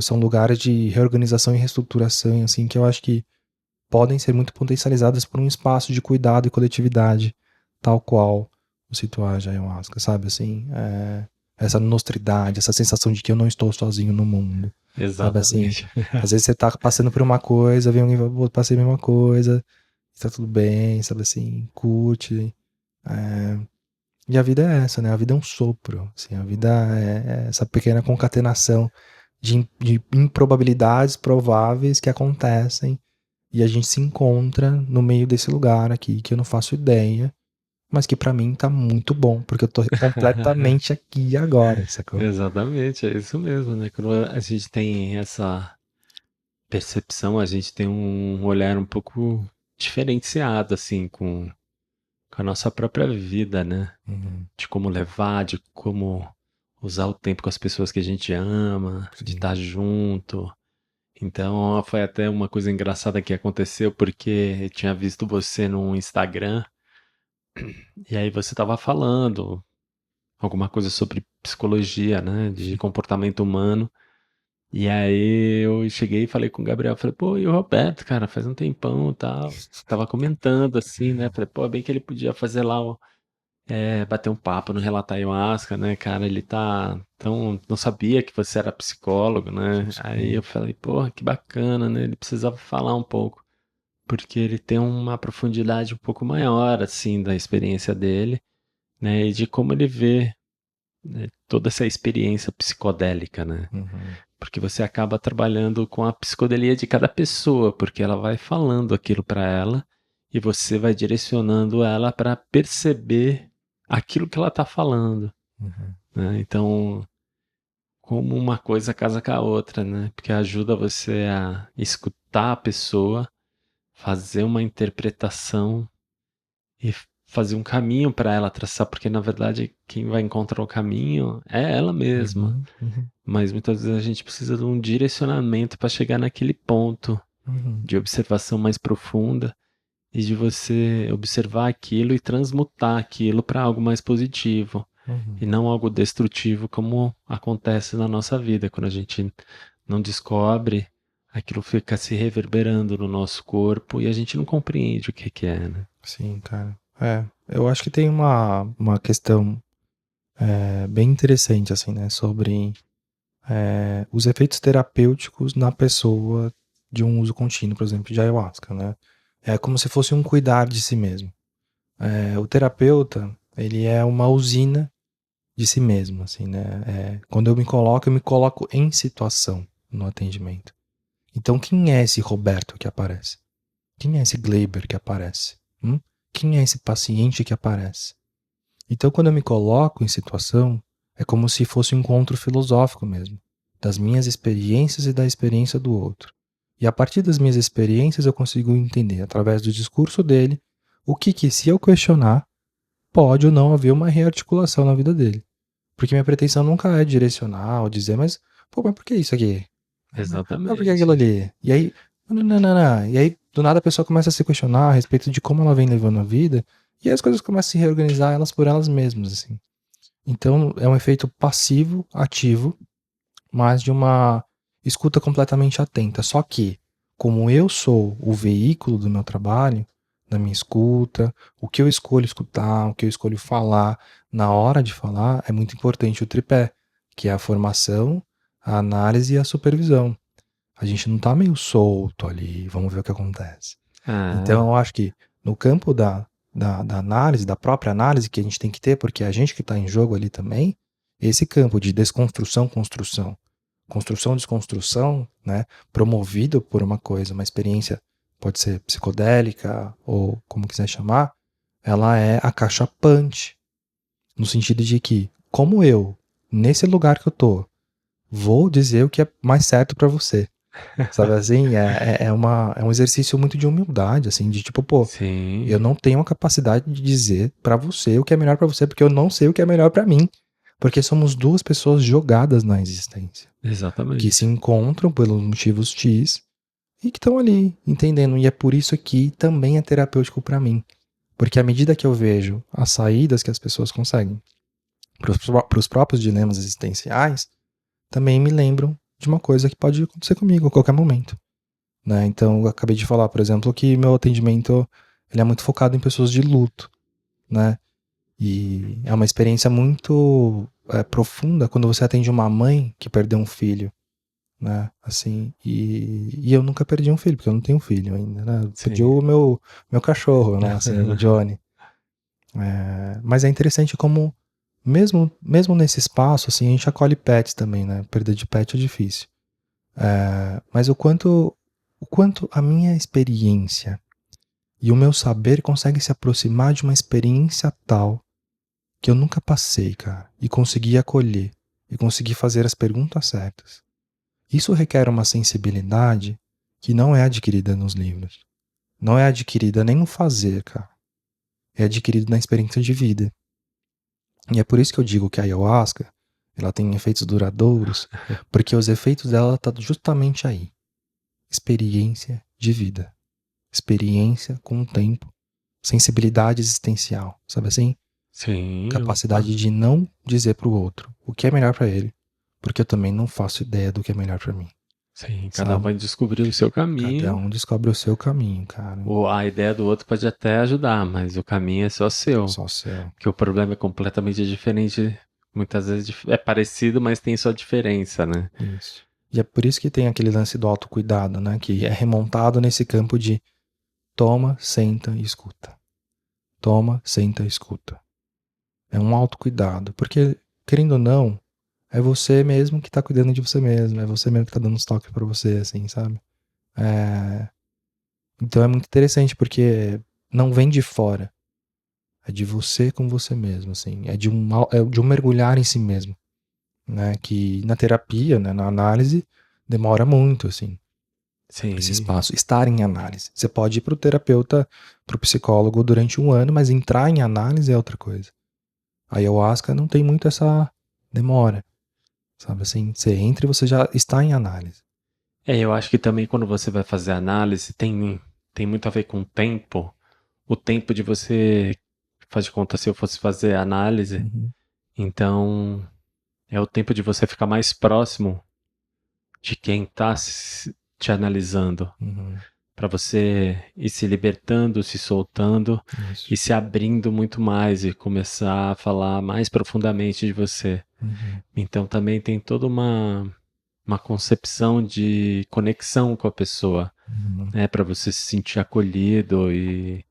São lugares de reorganização e reestruturação, assim, que eu acho que podem ser muito potencializadas por um espaço de cuidado e coletividade, tal qual o Situagem Ayahuasca, sabe, assim, essa nostridade, essa sensação de que eu não estou sozinho no mundo, sabe, assim, Exatamente. às vezes você tá passando por uma coisa, vem alguém e fala, passei a mesma coisa, tá tudo bem, sabe, assim, curte, e a vida é essa, né, a vida é um sopro, assim, a vida é essa pequena concatenação de improbabilidades prováveis que acontecem e a gente se encontra no meio desse lugar aqui que eu não faço ideia, mas que pra mim tá muito bom, porque eu tô completamente aqui e agora, sacou? Exatamente, é isso mesmo, né? Quando a gente tem essa percepção, a gente tem um olhar um pouco diferenciado, assim, com a nossa própria vida, né? Uhum, De como levar, de como usar o tempo com as pessoas que a gente ama, de sim. estar junto. Então, foi até uma coisa engraçada que aconteceu, porque eu tinha visto você no Instagram, e aí você estava falando alguma coisa sobre psicologia, né? De comportamento humano. E aí eu cheguei e falei com o Gabriel, falei, pô, e o Roberto, cara, faz um tempão e tal. Tava comentando assim, né? Falei, pô, bem que ele podia fazer lá, bater um papo no Relatar Ayahuasca, né, cara? Ele tá tão. Não sabia que você era psicólogo, né? Aí eu Sim. falei, pô, que bacana, né? Ele precisava falar um pouco, porque ele tem uma profundidade um pouco maior, assim, da experiência dele, né? E de como ele vê, né, toda essa experiência psicodélica, né? Uhum, Porque você acaba trabalhando com a psicodelia de cada pessoa, porque ela vai falando aquilo para ela e você vai direcionando ela para perceber aquilo que ela está falando, uhum, né? Então, como uma coisa casa com a outra, né? Porque ajuda você a escutar a pessoa, fazer uma interpretação e fazer um caminho para ela traçar, porque na verdade quem vai encontrar o caminho é ela mesma. uhum, uhum, Mas muitas vezes a gente precisa de um direcionamento para chegar naquele ponto uhum, de observação mais profunda e de você observar aquilo e transmutar aquilo para algo mais positivo e uhum. não algo destrutivo como acontece na nossa vida quando a gente não descobre, aquilo fica se reverberando no nosso corpo e a gente não compreende o que que é, né? Sim, cara. Eu acho que tem uma questão bem interessante, assim, né, sobre os efeitos terapêuticos na pessoa de um uso contínuo, por exemplo, de ayahuasca, né? É como se fosse um cuidar de si mesmo. O terapeuta, ele é uma usina de si mesmo, assim, né? Quando eu me coloco em situação no atendimento. Então, quem é esse Roberto que aparece? Quem é esse Gleiber que aparece? Quem é esse paciente que aparece? Então, quando eu me coloco em situação, é como se fosse um encontro filosófico mesmo, das minhas experiências e da experiência do outro. E a partir das minhas experiências, eu consigo entender, através do discurso dele, o que se eu questionar, pode ou não haver uma rearticulação na vida dele. Porque minha pretensão nunca é direcionar ou dizer, mas, pô, mas por que isso aqui? Mas por que aquilo Exatamente. ali? E aí, não, não, não, não. E aí, do nada, a pessoa começa a se questionar a respeito de como ela vem levando a vida, e aí as coisas começam a se reorganizar elas por elas mesmas, assim. Então, é um efeito passivo, ativo, mas de uma escuta completamente atenta. Só que, como eu sou o veículo do meu trabalho, da minha escuta, o que eu escolho escutar, o que eu escolho falar, na hora de falar, é muito importante o tripé, que é a formação, a análise e a supervisão. A gente não tá meio solto ali, vamos ver o que acontece. Então Ah, eu acho que no campo da análise, da própria análise que a gente tem que ter, porque é a gente que está em jogo ali também, esse campo de desconstrução, construção, construção, desconstrução, né, promovido por uma coisa, uma experiência, pode ser psicodélica ou como quiser chamar, ela é acachapante, no sentido de que, como eu, nesse lugar que eu tô, vou dizer o que é mais certo para você. Sabe assim? É um exercício muito de humildade, assim, de tipo, pô, sim, eu não tenho a capacidade de dizer pra você o que é melhor pra você, porque eu não sei o que é melhor pra mim. Porque somos duas pessoas jogadas na existência, que se exatamente. encontram pelos motivos X e que estão ali, entendendo. E é por isso que também é terapêutico pra mim. Porque à medida que eu vejo as saídas que as pessoas conseguem para os próprios dilemas existenciais, também me lembram de uma coisa que pode acontecer comigo a qualquer momento, né? Então, eu acabei de falar, por exemplo, que meu atendimento ele é muito focado em pessoas de luto, né? E é uma experiência muito profunda quando você atende uma mãe que perdeu um filho, né? Assim, e eu nunca perdi um filho, porque eu não tenho filho ainda, né? Eu perdi Sim. o meu cachorro, né? Assim, o Johnny. Mas é interessante como, mesmo nesse espaço, assim, a gente acolhe pets também, né? Perda de pet é difícil. Mas o quanto a minha experiência e o meu saber consegue se aproximar de uma experiência tal que eu nunca passei, cara, e consegui acolher, e consegui fazer as perguntas certas. Isso requer uma sensibilidade que não é adquirida nos livros. Não é adquirida nem no fazer, cara. É adquirido na experiência de vida. E é por isso que eu digo que a ayahuasca, ela tem efeitos duradouros, porque os efeitos dela estão justamente aí. Experiência de vida. Experiência com o tempo. Sensibilidade existencial, sabe assim? Sim, opa. Capacidade de não dizer pro outro o que é melhor pra ele, porque eu também não faço ideia do que é melhor pra mim, Sim, cada um sabe? vai descobrir o seu Cada caminho. um descobre o seu caminho, cara. Ou a ideia do outro pode até ajudar, mas o caminho é só seu. Só o seu. Que o problema é completamente diferente. Muitas vezes é parecido, mas tem sua diferença, né? Isso. E é por isso que tem aquele lance do autocuidado, né? Que é remontado nesse campo de toma, senta e escuta. Toma, senta e escuta. É um autocuidado. Porque, querendo ou não, é você mesmo que tá cuidando de você mesmo. É você mesmo que tá dando uns toques pra você, assim, sabe? Então é muito interessante, porque não vem de fora. É de você com você mesmo, assim. É de um mergulhar em si mesmo, né? Que na terapia, né, na análise, demora muito, assim, esse Sim. espaço. Estar em análise. Você pode ir pro terapeuta, pro psicólogo durante um ano, mas entrar em análise é outra coisa. A ayahuasca não tem muito essa demora, sabe assim? Você entra e você já está em análise. É, eu acho que também quando você vai fazer análise, tem muito a ver com o tempo. O tempo de você, faz de conta, se eu fosse fazer análise, Uhum, então é o tempo de você ficar mais próximo de quem está te analisando. uhum, Para você ir se libertando, se soltando isso. e se abrindo muito mais e começar a falar mais profundamente de você. Uhum, Então também tem toda uma concepção de conexão com a pessoa, uhum, né, para você se sentir acolhido e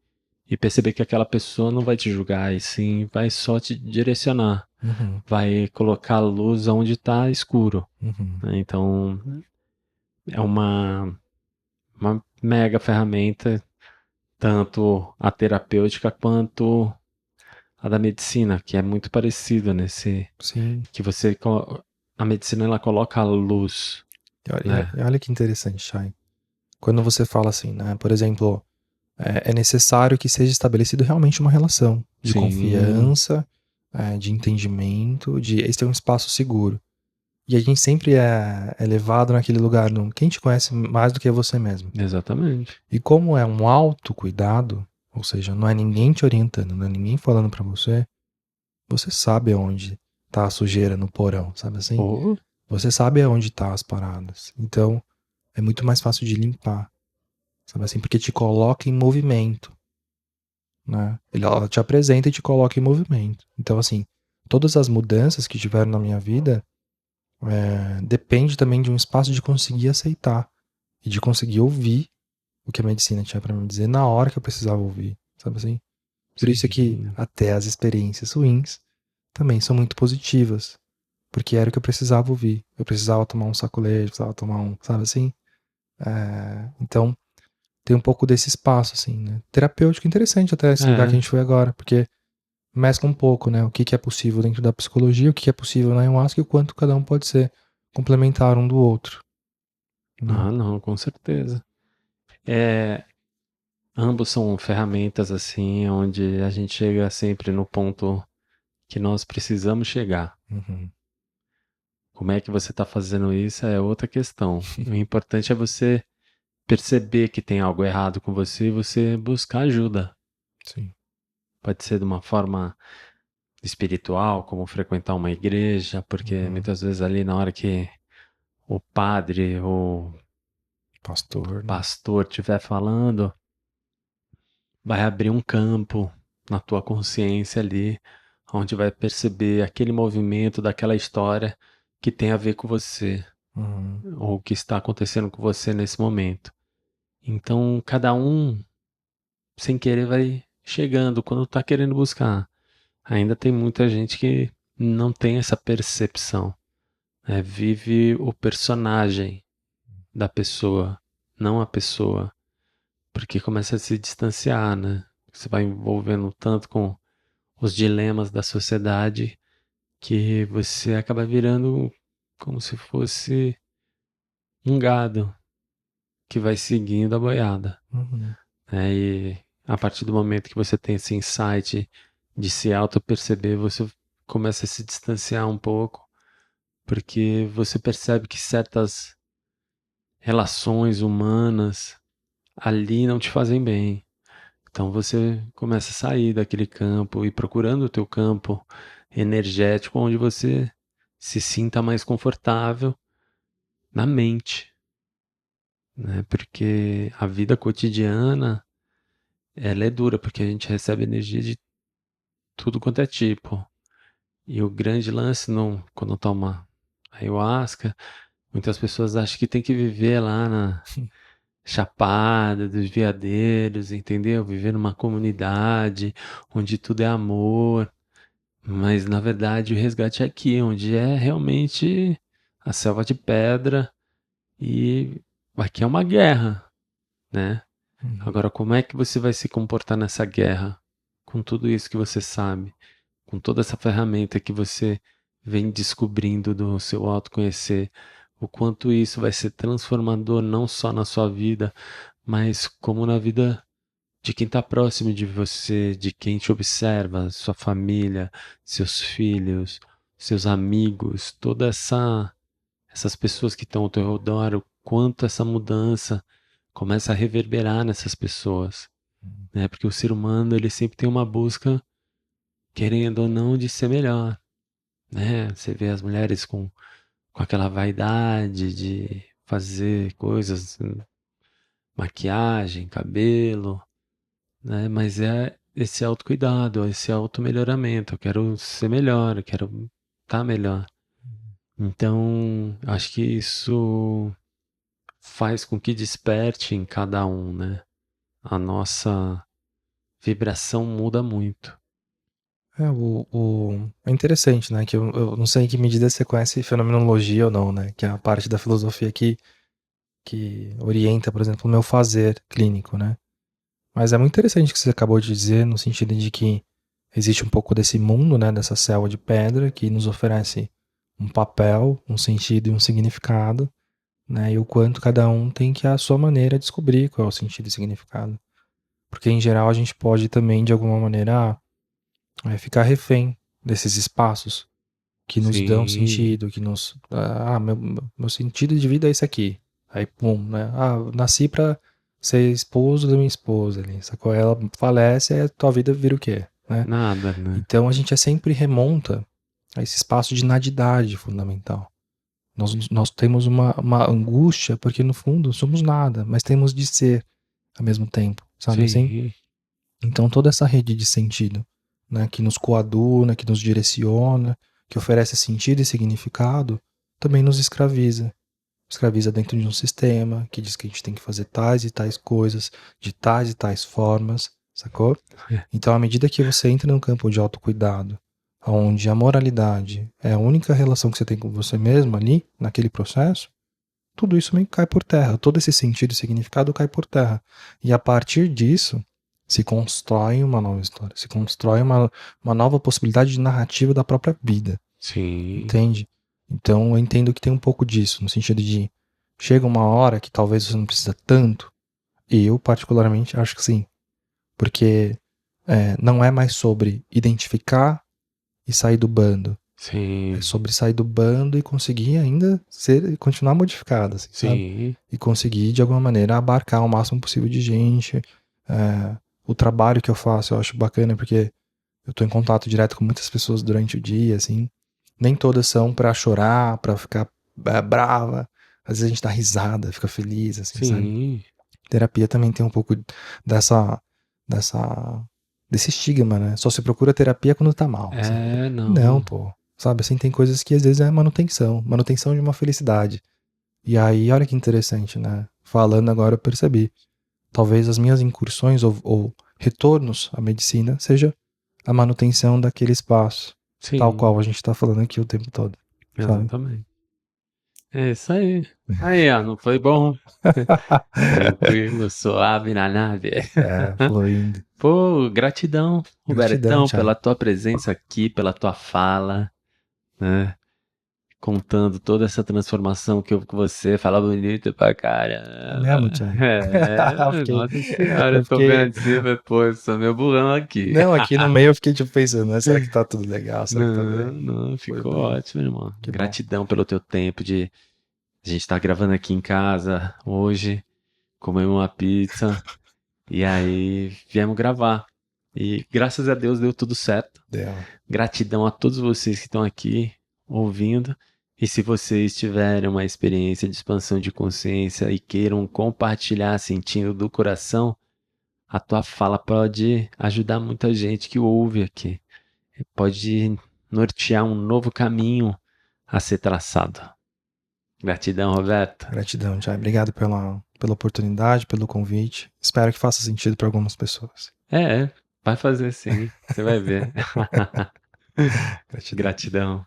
perceber que aquela pessoa não vai te julgar, e sim vai só te direcionar, uhum, vai colocar a luz onde está escuro, uhum. né? Então é uma mega ferramenta, tanto a terapêutica quanto a da medicina, que é muito parecido nesse Sim. que a medicina ela coloca a luz, E olha, né? olha que interessante, Chay. Quando você fala assim, né? Por exemplo, é necessário que seja estabelecido realmente uma relação de Sim, confiança, de entendimento, de esse é um espaço seguro. E a gente sempre é levado naquele lugar, quem te conhece mais do que você mesmo. exatamente. E como é um autocuidado, ou seja, não é ninguém te orientando, não é ninguém falando pra você, você sabe aonde tá a sujeira no porão, sabe assim? Ou Você sabe aonde tá as paradas. Então, é muito mais fácil de limpar, sabe assim? Porque te coloca em movimento, né? Ela te apresenta e te coloca em movimento. Então, assim, todas as mudanças que tiveram na minha vida depende também de um espaço de conseguir aceitar e de conseguir ouvir o que a medicina tinha para me dizer na hora que eu precisava ouvir, sabe assim? Por isso é que sim. até as experiências ruins também são muito positivas, porque era o que eu precisava ouvir. Eu precisava tomar um sacolete, precisava tomar sabe assim? Então, tem um pouco desse espaço, assim, né? Terapêutico interessante até esse lugar que a É, gente foi agora, porque mescla um pouco, né? O que é possível dentro da psicologia, o que é possível na ayahuasca e o quanto cada um pode ser complementar um do outro, né? ah, não, com certeza. É, ambos são ferramentas assim, onde a gente chega sempre no ponto que nós precisamos chegar. Uhum. Como é que você está fazendo isso é outra questão. O importante é você perceber que tem algo errado com você e você buscar ajuda. Sim. Pode ser de uma forma espiritual, como frequentar uma igreja, porque Uhum. muitas vezes ali na hora que o padre, o Pastor, né? pastor estiver falando, vai abrir um campo na tua consciência ali, onde vai perceber aquele movimento daquela história que tem a ver com você, Uhum. ou que está acontecendo com você nesse momento. Então, cada um, sem querer, vai chegando quando está querendo buscar. Ainda tem muita gente que não tem essa percepção, né? Vive o personagem da pessoa, não a pessoa, porque começa a se distanciar, né? Você vai envolvendo tanto com os dilemas da sociedade que você acaba virando como se fosse um gado que vai seguindo a boiada, Uhum. né? E a partir do momento que você tem esse insight de se auto-perceber, você começa a se distanciar um pouco, porque você percebe que certas relações humanas ali não te fazem bem. Então você começa a sair daquele campo e procurando o teu campo energético onde você se sinta mais confortável na mente, né? Porque a vida cotidiana, ela é dura, porque a gente recebe energia de tudo quanto é tipo. E o grande lance, não, quando toma ayahuasca, muitas pessoas acham que tem que viver lá na Chapada dos Veadeiros, entendeu? Viver numa comunidade onde tudo é amor. Mas na verdade o resgate é aqui, onde é realmente a selva de pedra e aqui é uma guerra, né? Uhum. Agora, como é que você vai se comportar nessa guerra? Com tudo isso que você sabe, com toda essa ferramenta que você vem descobrindo do seu autoconhecer, o quanto isso vai ser transformador não só na sua vida, mas como na vida de quem está próximo de você, de quem te observa, sua família, seus filhos, seus amigos, essas pessoas que estão ao teu redor, o quanto essa mudança começa a reverberar nessas pessoas, né? Porque o ser humano, ele sempre tem uma busca, querendo ou não, de ser melhor, né? Você vê as mulheres com aquela vaidade de fazer coisas, maquiagem, cabelo, né? Mas é esse autocuidado, esse automelhoramento. Eu quero ser melhor, eu quero estar melhor. Então, acho que isso faz com que desperte em cada um, né? A nossa vibração muda muito. É interessante, né? Que eu não sei em que medida você conhece fenomenologia ou não, né? Que é a parte da filosofia que orienta, por exemplo, o meu fazer clínico, né? Mas é muito interessante o que você acabou de dizer, no sentido de que existe um pouco desse mundo, né? Dessa selva de pedra que nos oferece um papel, um sentido e um significado, né? E o quanto cada um tem que, à sua maneira, descobrir qual é o sentido e significado. Porque, em geral, a gente pode também, de alguma maneira, ficar refém desses espaços que nos dão Sim, sentido, que nos. Meu sentido de vida é esse aqui. Aí, pum, né? Ah, nasci pra ser esposo da minha esposa ali. Sacou? Ela falece, a tua vida vira o quê? Né? nada, né? Então a gente sempre remonta a esse espaço de nadidade fundamental. Nós temos uma angústia, porque no fundo somos nada, mas temos de ser ao mesmo tempo, sabe assim? Sim, Então toda essa rede de sentido, né, que nos coaduna, que nos direciona, que oferece sentido e significado, também nos escraviza. Escraviza dentro de um sistema que diz que a gente tem que fazer tais e tais coisas, de tais e tais formas, sacou? é, Então, à medida que você entra no campo de autocuidado, onde a moralidade é a única relação que você tem com você mesmo ali, naquele processo, tudo isso meio que cai por terra. Todo esse sentido e significado cai por terra. E a partir disso, se constrói uma nova história, se constrói uma nova possibilidade de narrativa da própria vida, sim, entende? Então eu entendo que tem um pouco disso, no sentido de chega uma hora que talvez você não precisa tanto, e eu particularmente acho que sim, porque não é mais sobre identificar e sair do bando, é sim, sobre sair do bando e conseguir ainda continuar modificado, assim, sabe? sim, E conseguir, de alguma maneira, abarcar o máximo possível de gente. O trabalho que eu faço eu acho bacana porque eu tô em contato direto com muitas pessoas durante o dia, assim. Nem todas são pra chorar, pra ficar brava. Às vezes a gente dá risada, fica feliz, assim, sabe? Sim. Terapia também tem um pouco dessa, desse estigma, né? Só se procura terapia quando tá mal, assim. Não, Não. pô. Sabe, assim, tem coisas que às vezes é manutenção de uma felicidade. E aí, olha que interessante, né? Falando agora eu percebi. Talvez as minhas incursões ou retornos à medicina seja a manutenção daquele espaço, tal Sim, qual a gente tá falando aqui o tempo todo, sabe? exatamente. É isso aí. Aí, ó, não foi bom? Tranquilo, suave na nave. É, fluindo. Pô, gratidão, Gratidão, Robertão, pela Thiago. tua presença aqui, pela tua fala, né? Contando toda essa transformação que houve com você, fala bonito pra É mesmo, caramba. Thiago? eu É, fiquei, nossa senhora, eu eu tô vendo fiquei, de cima, pô, sou meu burrão aqui. não, aqui no meio eu fiquei tipo pensando, né? Será que tá tudo legal? Será que tá Não, bem? não, Foi ficou bem. ótimo, irmão. Que bom. Gratidão pelo teu tempo de a gente tá gravando aqui em casa hoje, comemos uma pizza e aí viemos gravar. E graças a Deus deu tudo certo. Deu. Gratidão a todos vocês que estão aqui ouvindo. E se vocês tiverem uma experiência de expansão de consciência e queiram compartilhar sentindo do coração, a tua fala pode ajudar muita gente que ouve aqui. Pode nortear um novo caminho a ser traçado. Gratidão, Roberto. Gratidão, Thiago. Obrigado pela oportunidade, pelo convite. Espero que faça sentido para algumas pessoas. Vai fazer sim. Você vai ver. Gratidão. Gratidão.